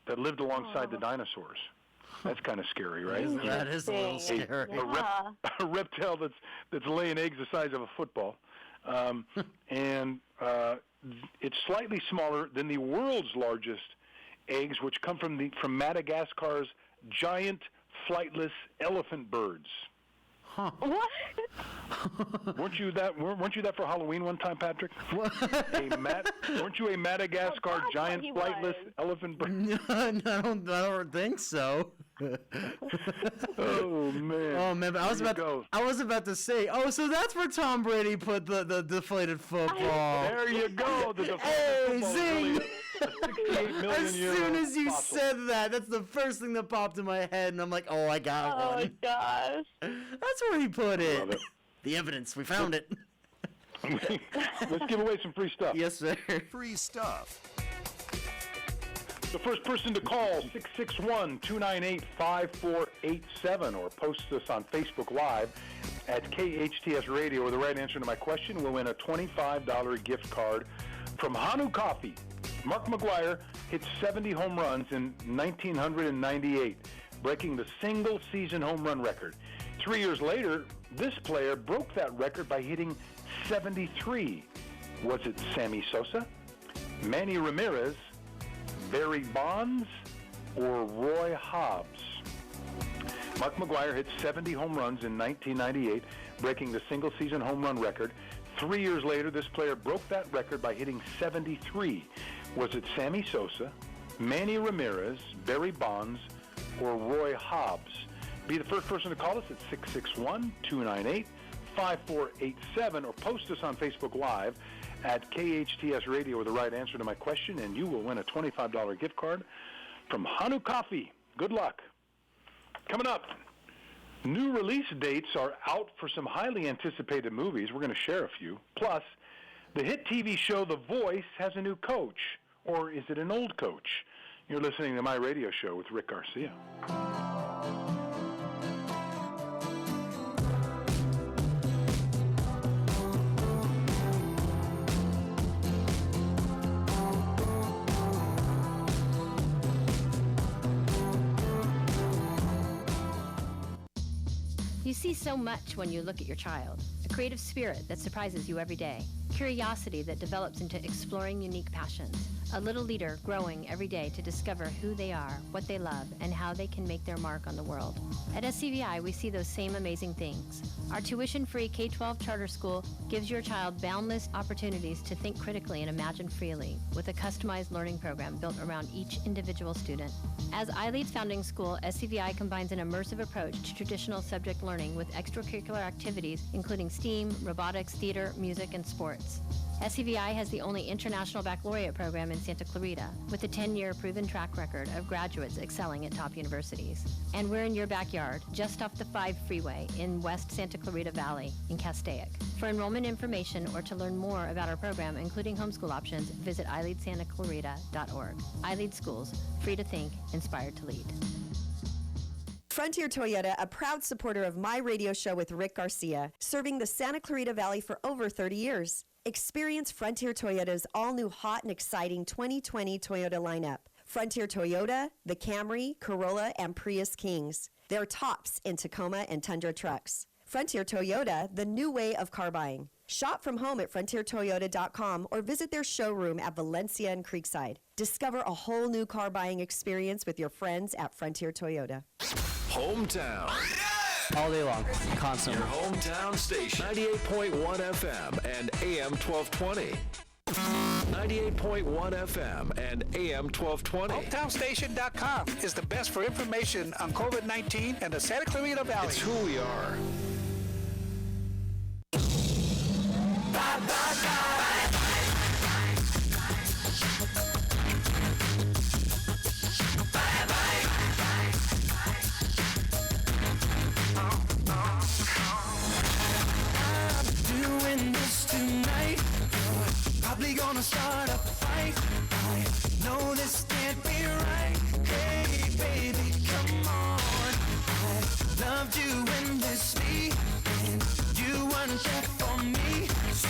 that lived alongside the dinosaurs. That's kind of scary, right? That is a little scary. A reptile that's laying eggs the size of a football. And it's slightly smaller than the world's largest eggs, which come from Madagascar's giant flightless elephant birds. Huh. What? Weren't you that for Halloween one time, Patrick? Weren't you a Madagascar giant flightless elephant bird? No, I don't think so. Oh man! Oh man! But I was about to say. Oh, so that's where Tom Brady put the deflated football. There you go. The deflated football. Zing! As soon as you said that, that's the first thing that popped in my head, and I'm like, oh, I got one. Oh my gosh! That's where he put it. The evidence. We found it. Let's give away some free stuff. Yes, sir. Free stuff. The first person to call, 661-298-5487, or post us on Facebook Live at KHTS Radio with the right answer to my question will win a $25 gift card from Hanu Coffee. Mark McGwire hit 70 home runs in 1998, breaking the single-season home run record. 3 years later, this player broke that record by hitting 73. Was it Sammy Sosa, Manny Ramirez, Barry Bonds, or Roy Hobbs? Mark McGwire hit 70 home runs in 1998, breaking the single-season home run record. 3 years later, this player broke that record by hitting 73. Was it Sammy Sosa, Manny Ramirez, Barry Bonds, or Roy Hobbs? Be the first person to call us at 661-298-5487, or post us on Facebook Live at KHTS Radio with the right answer to my question, and you will win a $25 gift card from Hanu Coffee. Good luck. Coming up, new release dates are out for some highly anticipated movies. We're going to share a few. Plus, the hit TV show The Voice has a new coach. Or is it an old coach? You're listening to My Radio Show with Rick Garcia. You see so much when you look at your child. A creative spirit that surprises you every day. Curiosity that develops into exploring unique passions. A little leader growing every day to discover who they are, what they love, and how they can make their mark on the world. At SCVI, we see those same amazing things. Our tuition-free K-12 charter school gives your child boundless opportunities to think critically and imagine freely, with a customized learning program built around each individual student. As iLead's founding school, SCVI combines an immersive approach to traditional subject learning with extracurricular activities including STEAM, robotics, theater, music, and sports. SCVI has the only international baccalaureate program in Santa Clarita, with a 10-year proven track record of graduates excelling at top universities. And we're in your backyard, just off the 5 freeway in West Santa Clarita Valley in Castaic. For enrollment information or to learn more about our program, including homeschool options, visit iLeadSantaClarita.org. iLead Schools, free to think, inspired to lead. Frontier Toyota, a proud supporter of My Radio Show with Rick Garcia, serving the Santa Clarita Valley for over 30 years. Experience Frontier Toyota's all-new hot and exciting 2020 Toyota lineup. Frontier Toyota, the Camry, Corolla, and Prius Kings. They're tops in Tacoma and Tundra trucks. Frontier Toyota, the new way of car buying. Shop from home at frontiertoyota.com or visit their showroom at Valencia and Creekside. Discover a whole new car buying experience with your friends at Frontier Toyota. Hometown. All day long, constantly. Your hometown station, 98.1 FM and AM 1220. 98.1 FM and AM 1220. HometownStation.com is the best for information on COVID-19 and the Santa Clarita Valley. It's who we are. Doing this tonight, probably gonna start a fight. I know this can't be right. Hey baby, come on. I loved you endlessly, and you weren't there for me. So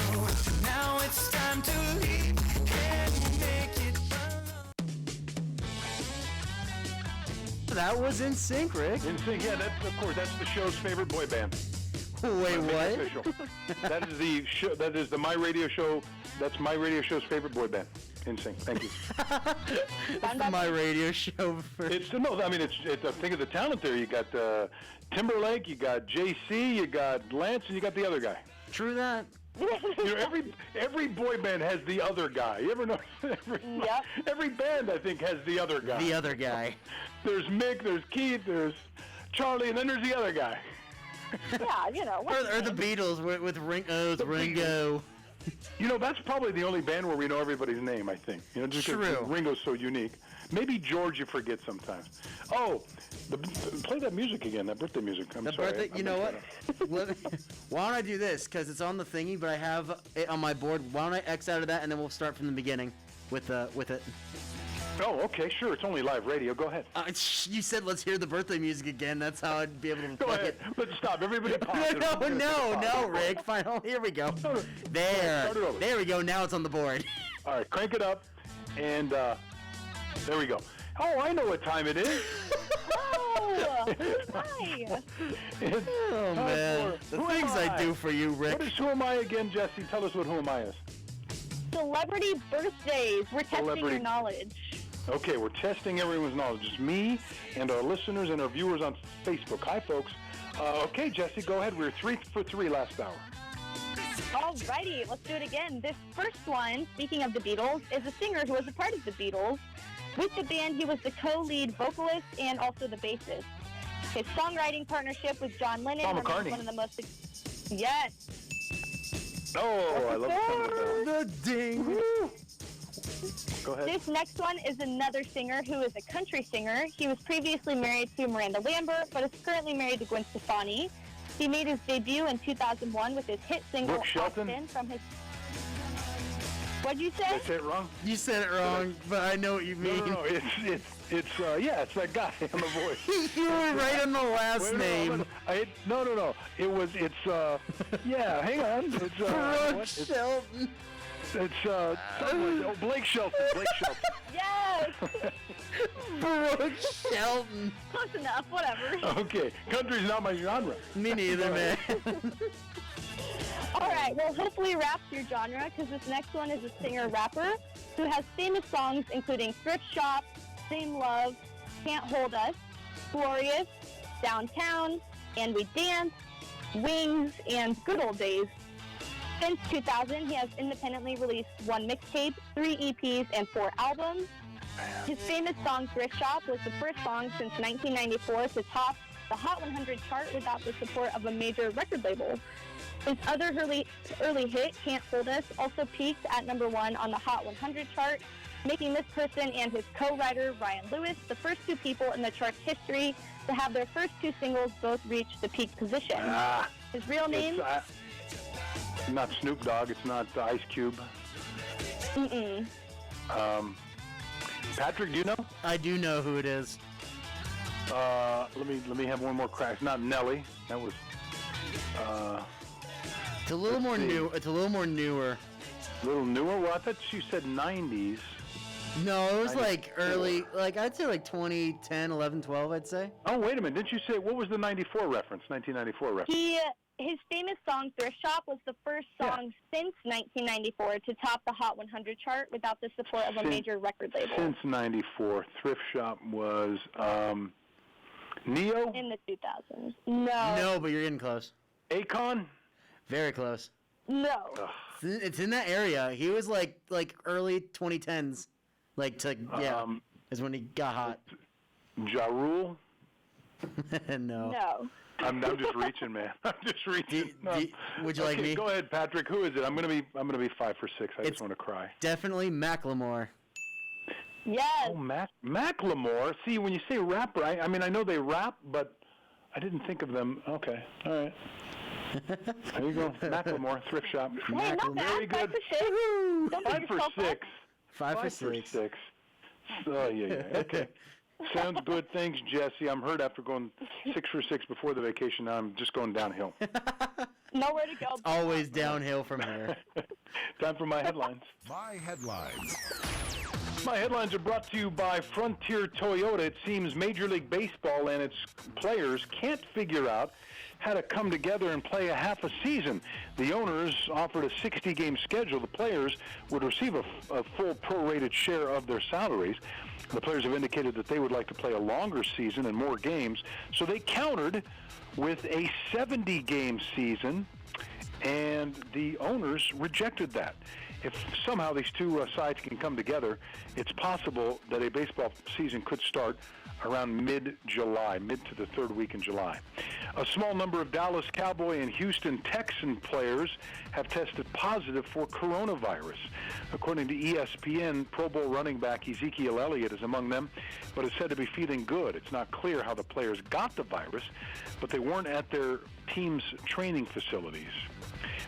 now it's time to leave. Can't make it alone. That was NSYNC, Rick. NSYNC, yeah, that's the show's favorite boy band. Wait, what? Official. That is the show. That is the My Radio Show. That's My Radio Show's favorite boy band. NSYNC. Thank you. That's My Radio Show. It's no. I mean, it's. Think of the talent there. You got Timberlake. You got JC. You got Lance, and you got the other guy. True that. Every boy band has the other guy. You ever know? Every band, I think, has the other guy. The other guy. There's Mick. There's Keith. There's Charlie, and then there's the other guy. Yeah, Or the Beatles with Ringo. That's probably the only band where we know everybody's name, I think. Just because Ringo's so unique. Maybe George you forget sometimes. Oh, play that music again, that birthday music. I'm sorry. Birthday, you know what? Why don't I do this? Because it's on the thingy, but I have it on my board. Why don't I X out of that, and then we'll start from the beginning with it. Oh, okay, sure. It's only live radio. Go ahead. You said let's hear the birthday music again. That's how I'd be able to Go ahead. Let's stop. Everybody pause. No, Rick. Fine. Oh, here we go. There. Start it over. There we go. Now it's on the board. All right, crank it up, and there we go. Oh, I know what time it is. Hi. Oh, man. The things I do for you, Rick. What is Who Am I again, Jesse? Tell us what Who Am I is. Celebrity birthdays. We're testing your knowledge. Okay, we're testing everyone's knowledge. It's me and our listeners and our viewers on Facebook. Hi, folks. Okay, Jesse, go ahead. We were 3 for 3 last hour. Alrighty, let's do it again. This first one, speaking of the Beatles, is a singer who was a part of the Beatles. With the band, he was the co-lead vocalist and also the bassist. His songwriting partnership with John Lennon Paul remains McCartney. one of the most... Yes. Oh, I love the ding. Go ahead. This next one is another singer who is a country singer. He was previously married to Miranda Lambert, but is currently married to Gwen Stefani. He made his debut in 2001 with his hit single, Brooke Shelton? Austin, from his... What'd you say? Did I say it wrong? You said it wrong, but I know what you mean. No, it's that guy on the voice. You were right on the last name. No. Yeah, hang on. It's, Brooke Shelton. It's, Blake Shelton. Yes! Brooke Shelton. Close enough, whatever. Okay, country's not my genre. Me neither, man. All right, well, hopefully rap's your genre, because this next one is a singer-rapper who has famous songs including Thrift Shop, Same Love, Can't Hold Us, Glorious, Downtown, And We Dance, Wings, and Good Old Days. Since 2000, he has independently released 1 mixtape, 3 EPs, and 4 albums. His famous song, Thrift Shop, was the first song since 1994 to top the Hot 100 chart without the support of a major record label. His other early hit, Can't Hold Us, also peaked at #1 on the Hot 100 chart, making this person and his co-writer, Ryan Lewis, the first 2 people in the chart's history to have their first 2 singles both reach the peak position. His real name? It's not Snoop Dogg. It's not Ice Cube. Mm-mm. Patrick, do you know? I do know who it is. Let me have one more crack. It's not Nelly. That was. It's a little more new. It's a little more newer. A little newer? Well, I thought you said 90s. No, it was like early, like I'd say like 2010, 11, 12, I'd say. Oh, wait a minute. Didn't you say, what was the 94 reference, 1994 reference? His famous song, Thrift Shop, was the first song since 1994 to top the Hot 100 chart without the support of a major record label. Since 94. Thrift Shop was Neo? In the 2000s. No. No, but you're getting close. Akon? No. Ugh. It's in that area. He was like early 2010s, is when he got hot. Ja Rule? No. No. I'm just reaching, man. I'm just reaching. Would you like me? Go ahead, Patrick. Who is it? I'm gonna be 5 for 6. I just want to cry. Definitely Macklemore. Yes. Oh, Macklemore. See, when you say rapper, I mean I know they rap, but I didn't think of them. Okay, all right. There you go, Macklemore, thrift shop. Wait, not bad. Very good. 5 for 6. 5 for 6. Oh yeah. Okay. Sounds good. Thanks, Jesse. I'm hurt after going 6 for 6 before the vacation. Now I'm just going downhill. Nowhere to go. It's always downhill from here. Time for my headlines. My headlines. My headlines are brought to you by Frontier Toyota. It seems Major League Baseball and its players can't figure out how to come together and play a half a season. The owners offered a 60-game schedule. The players would receive a full prorated share of their salaries. The players have indicated that they would like to play a longer season and more games, so they countered with a 70-game season, and the owners rejected that. If somehow these two sides can come together, it's possible that a baseball season could start around mid-July, mid to the third week in July. A small number of Dallas Cowboy and Houston Texan players have tested positive for coronavirus. According to ESPN, Pro Bowl running back Ezekiel Elliott is among them, but is said to be feeling good. It's not clear how the players got the virus, but they weren't at their team's training facilities.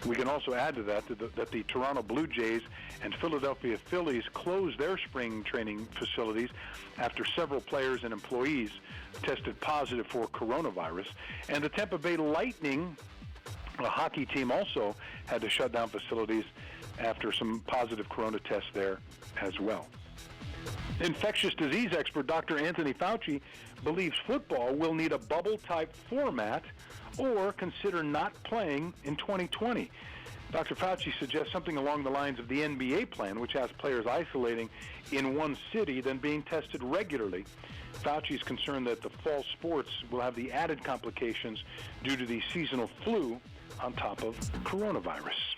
We can also add to that that the Toronto Blue Jays and Philadelphia Phillies closed their spring training facilities after several players and employees tested positive for coronavirus. And the Tampa Bay Lightning, a hockey team, also had to shut down facilities after some positive corona tests there as well. Infectious disease expert Dr. Anthony Fauci believes football will need a bubble-type format or consider not playing in 2020. Dr. Fauci suggests something along the lines of the NBA plan, which has players isolating in one city, then being tested regularly. Fauci is concerned that the fall sports will have the added complications due to the seasonal flu on top of coronavirus.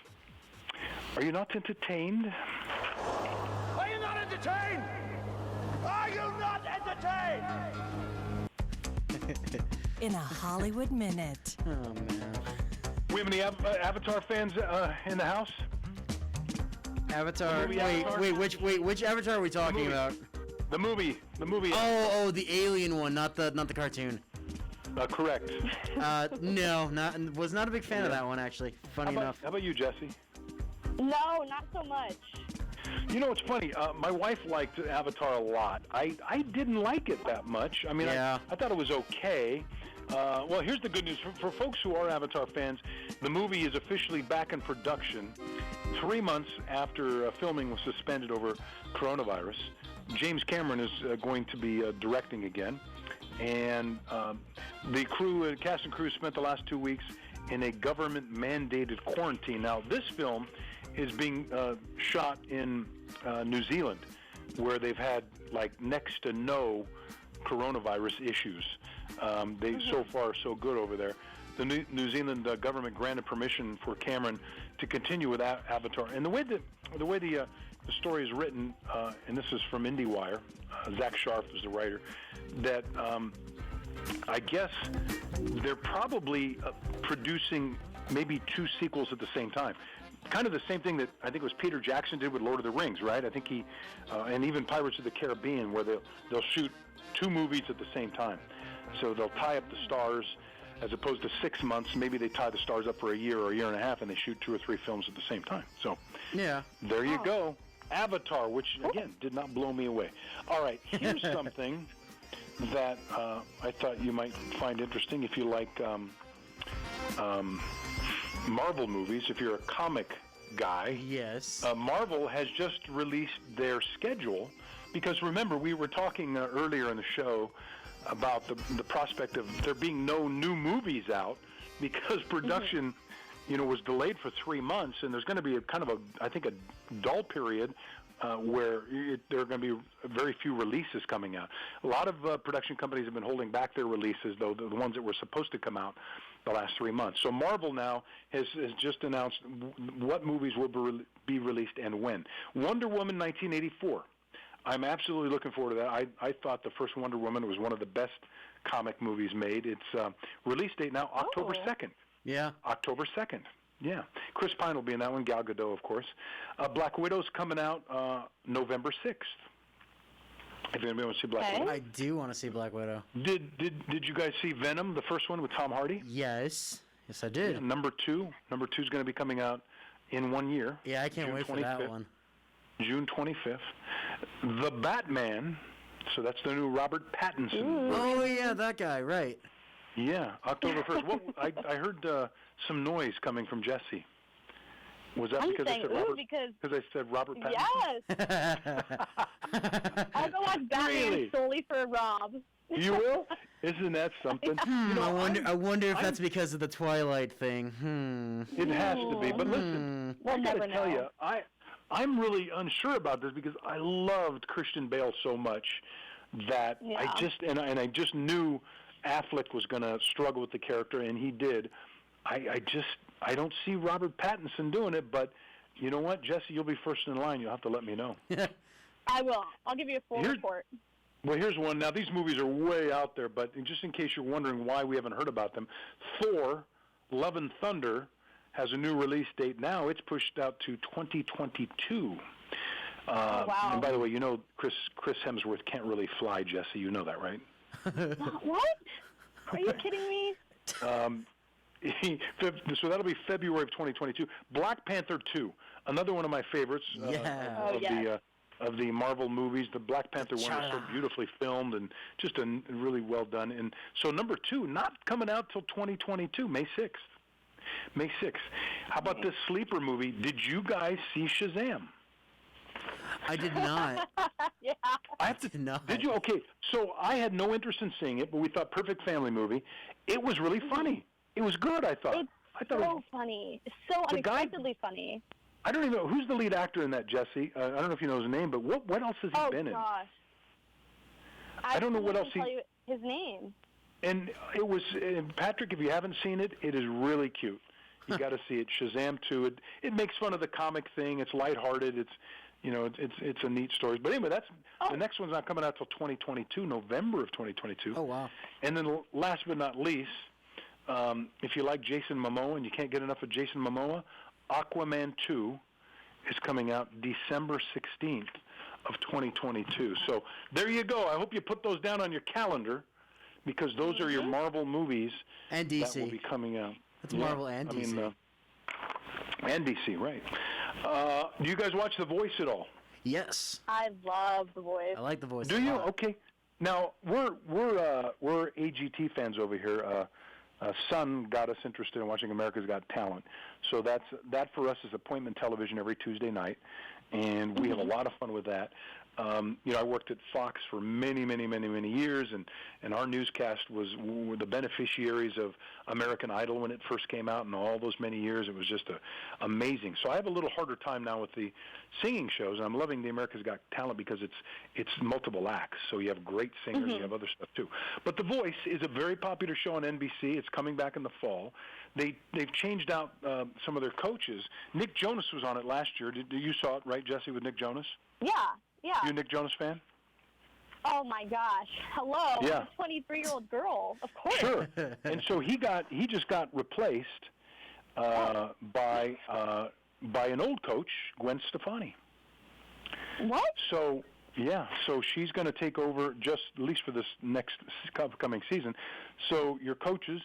Are you not entertained? Are you not entertained? Are you not entertained? In a Hollywood Minute. Oh, man. We have any Avatar fans in the house? Avatar. Which Avatar are we talking about? The movie. Oh, the alien one, not the cartoon. Correct. No, was not a big fan of that one, actually. Funny enough. How about you, Jesse? No, not so much. You know, it's funny. My wife liked Avatar a lot. I didn't like it that much. I mean, I thought it was okay. Well, here's the good news. For folks who are Avatar fans, the movie is officially back in production 3 months after filming was suspended over coronavirus. James Cameron is going to be directing again. And the cast and crew spent the last 2 weeks in a government-mandated quarantine. Now, this film is being shot in New Zealand, where they've had, next to no coronavirus issues. So far, so good over there. The New Zealand government granted permission for Cameron to continue with Avatar. And the way the story is written, and this is from IndieWire, Zach Sharf is the writer, that I guess they're probably producing maybe 2 sequels at the same time. Kind of the same thing that I think it was Peter Jackson did with Lord of the Rings, right? I think he, and even Pirates of the Caribbean, where they'll shoot 2 movies at the same time. So they'll tie up the stars, as opposed to 6 months. Maybe they tie the stars up for a year or a year and a half, and they shoot 2 or 3 films at the same time. So yeah, there you go. Avatar, which, again, did not blow me away. All right, here's something that I thought you might find interesting if you like Marvel movies, if you're a comic guy. Yes. Marvel has just released their schedule because, remember, we were talking earlier in the show about the prospect of there being no new movies out because production, was delayed for 3 months, and there's going to be I think a dull period where there are going to be very few releases coming out. A lot of production companies have been holding back their releases, though, the ones that were supposed to come out the last 3 months. So Marvel now has just announced what movies will be released and when. Wonder Woman 1984. I'm absolutely looking forward to that. I thought the first Wonder Woman was one of the best comic movies made. Its release date now, October 2nd. Yeah. October 2nd. Yeah. Chris Pine will be in that one, Gal Gadot, of course. Black Widow's coming out November 6th. If anybody wants to see Black Widow. I do want to see Black Widow. Did you guys see Venom, the first one with Tom Hardy? Yes. Yes, I did. Yeah, number 2. Number 2 is going to be coming out in 1 year. Yeah, I can't June wait 25th. for that one. June 25th. The Batman, so that's the new Robert Pattinson. Ooh. Oh, yeah, that guy, right. Yeah, October 1st. Well, I heard some noise coming from Jessy. Was that because I said Robert? Because I said Robert Pattinson? Yes. I'll go watch Batman solely for Rob. You will? Isn't that something? I wonder if that's because of the Twilight thing. It has to be. But listen, we'll I got never to tell know. you, I'm really unsure about this because I loved Christian Bale so much that I just knew Affleck was going to struggle with the character, and he did. I don't see Robert Pattinson doing it, but you know what, Jessy, you'll be first in line. You'll have to let me know. I will. I'll give you a full report. Well, here's one. Now, these movies are way out there, but just in case you're wondering why we haven't heard about them, Thor, Love and Thunder has a new release date now. It's pushed out to 2022. Wow. And by the way, you know Chris Hemsworth can't really fly, Jessy. You know that, right? What? Are you kidding me? So that'll be February of 2022. Black Panther 2, another one of my favorites of the Marvel movies. The Black Panther one is so beautifully filmed and just really well done. And so number 2, not coming out till 2022, May 6th. May 6th. How about this sleeper movie? Did you guys see Shazam? I did not. Yeah. I have to. Did you? Okay. So I had no interest in seeing it, but we thought perfect family movie. It was really funny. It was good, I thought. It's so funny. It's so unexpectedly funny. I don't even know. Who's the lead actor in that, Jessy? I don't know if you know his name, but what else has he been in? Oh, gosh. I don't know what else tell you his name. And it was, Patrick, if you haven't seen it, it is really cute. You got to see it. Shazam 2. It makes fun of the comic thing. It's lighthearted. It's a neat story. But anyway, the next one's not coming out till 2022, November of 2022. Oh, wow. And then last but not least, if you like Jason Momoa and you can't get enough of Jason Momoa, Aquaman 2 is coming out December 16th of 2022. So there you go. I hope you put those down on your calendar because those are your Marvel movies and DC that will be coming out. That's Marvel and DC. And DC, right. Do you guys watch The Voice at all? Yes. I love The Voice. I like The Voice. Do you? Okay. Now we're AGT fans over here. Son got us interested in watching America's Got Talent, so that for us is appointment television every Tuesday night, and we have a lot of fun with that. I worked at Fox for many years, and our newscast were the beneficiaries of American Idol when it first came out, and all those many years. It was just amazing. So I have a little harder time now with the singing shows, and I'm loving the America's Got Talent because it's multiple acts. So you have great singers, you have other stuff too. But The Voice is a very popular show on NBC. It's coming back in the fall. They've changed out some of their coaches. Nick Jonas was on it last year. You saw it, right, Jessy, with Nick Jonas? Yeah. Yeah. You a Nick Jonas fan? Oh my gosh! Hello, yeah. I'm a 23-year-old girl. Of course. Sure. And so he just got replaced by an old coach, Gwen Stefani. What? So so she's going to take over just at least for this next upcoming season. So your coaches,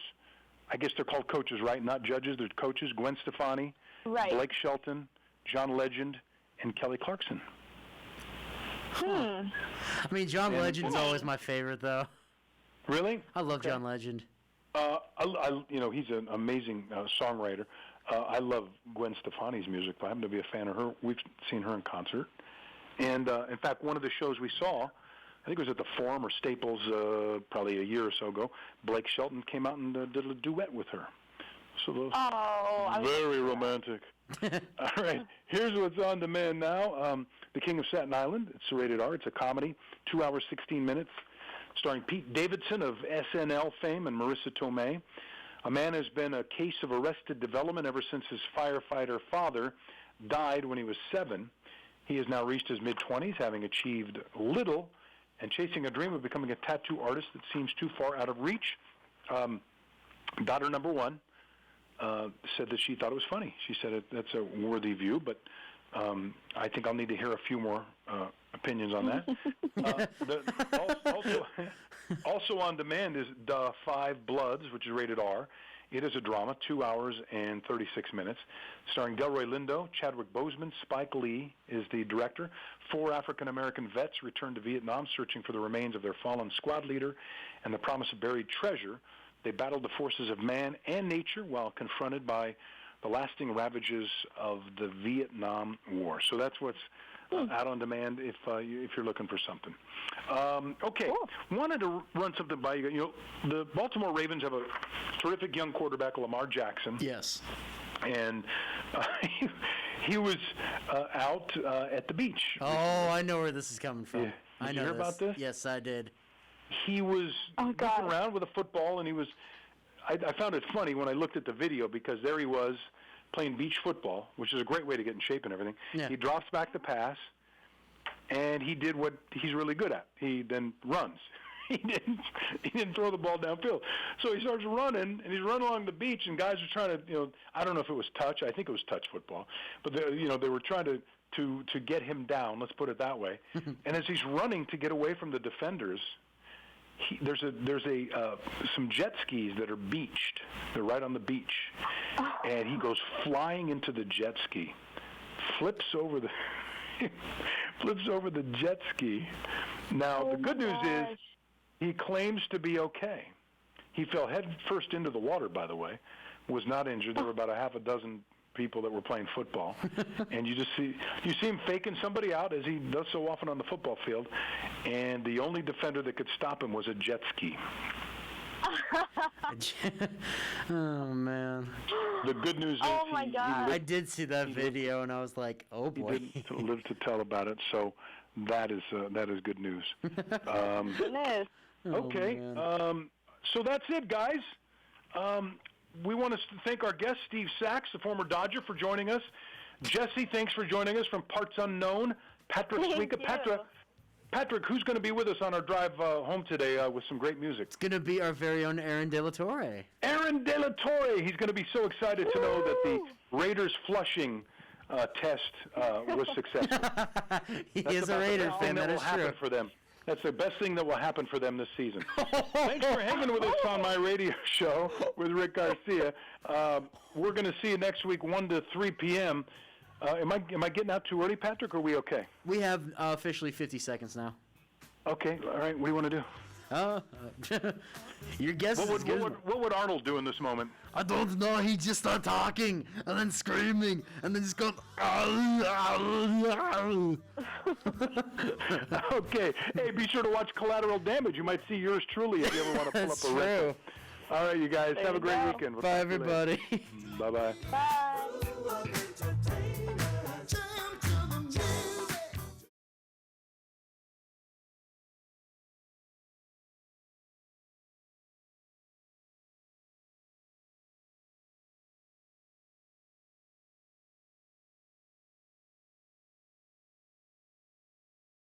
I guess they're called coaches, right? Not judges. They're coaches. Gwen Stefani, right? Blake Shelton, John Legend, and Kelly Clarkson. I mean, John Legend's always my favorite, though. Really? I love John Legend. He's an amazing songwriter. I love Gwen Stefani's music. I happen to be a fan of her. We've seen her in concert. And, in fact, one of the shows we saw, I think it was at the Forum or Staples probably a year or so ago, Blake Shelton came out and did a duet with her. So those Oh, very romantic. All right, here's what's on demand now. The King of Staten Island. It's rated R. It's a comedy, 2 hours, 16 minutes, starring Pete Davidson of SNL fame and Marissa Tomei. A man has been a case of arrested development ever since his firefighter father died when he was 7. He has now reached his mid-20s, having achieved little and chasing a dream of becoming a tattoo artist that seems too far out of reach. Daughter number 1 said that she thought it was funny. She said that's a worthy view, but I think I'll need to hear a few more opinions on that. Also on demand is Da 5 Bloods, which is rated R. It is a drama, 2 hours and 36 minutes, starring Delroy Lindo, Chadwick Boseman. Spike Lee is the director. 4 African-American vets returned to Vietnam searching for the remains of their fallen squad leader and the promise of buried treasure. They battled the forces of man and nature while confronted by the lasting ravages of the Vietnam War. So that's what's out on demand if you're looking for something. Okay, wanted to run something by you. You know, the Baltimore Ravens have a terrific young quarterback, Lamar Jackson. Yes. And he was out at the beach. Oh, I know where this is coming from. Yeah. I Did know you hear about this? Yes, I did. He was goofing around with a football, and he was. I found it funny when I looked at the video because there he was playing beach football, which is a great way to get in shape and everything. Yeah. He drops back the pass, and he did what he's really good at. He then runs. He didn't throw the ball downfield. So he starts running, and he's running along the beach, and guys are trying to, I don't know if it was touch. I think it was touch football, but they were trying to get him down. Let's put it that way. And as he's running to get away from the defenders, there's some jet skis that are beached. They're right on the beach, and he goes flying into the jet ski, flips over the jet ski. Now the good news is he claims to be okay. He fell head first into the water, by the way, was not injured. There were about a half a dozen people that were playing football, and you see him faking somebody out as he does so often on the football field, and the only defender that could stop him was a jet ski. Oh man! The good news is I did see that video, and I was like, oh boy. He didn't live to tell about it, so that is good news. Goodness. Okay, so that's it, guys. We want to thank our guest, Steve Sachs, the former Dodger, for joining us. Jessy, thanks for joining us from Parts Unknown. Patrick Suika. Patrick, who's going to be with us on our drive home today with some great music? It's going to be our very own Aaron De La Torre. Aaron De La Torre. He's going to be so excited to know that the Raiders Flushing test was successful. He is a Raiders fan. That is true. For them. That's the best thing that will happen for them this season. Thanks for hanging with us on my radio show with Rick Garcia. We're going to see you next week, 1 to 3 p.m. Am I getting out too early, Patrick, or are we okay? We have officially 50 seconds now. Okay, all right. What do you want to do? Your guess is good. What would Arnold do in this moment? I don't know. He just started talking and then screaming and then just going. Okay. Hey, be sure to watch Collateral Damage. You might see yours truly if you ever want to pull up a record. All right, you guys. Have a great weekend. Bye, everybody. Bye-bye. Bye.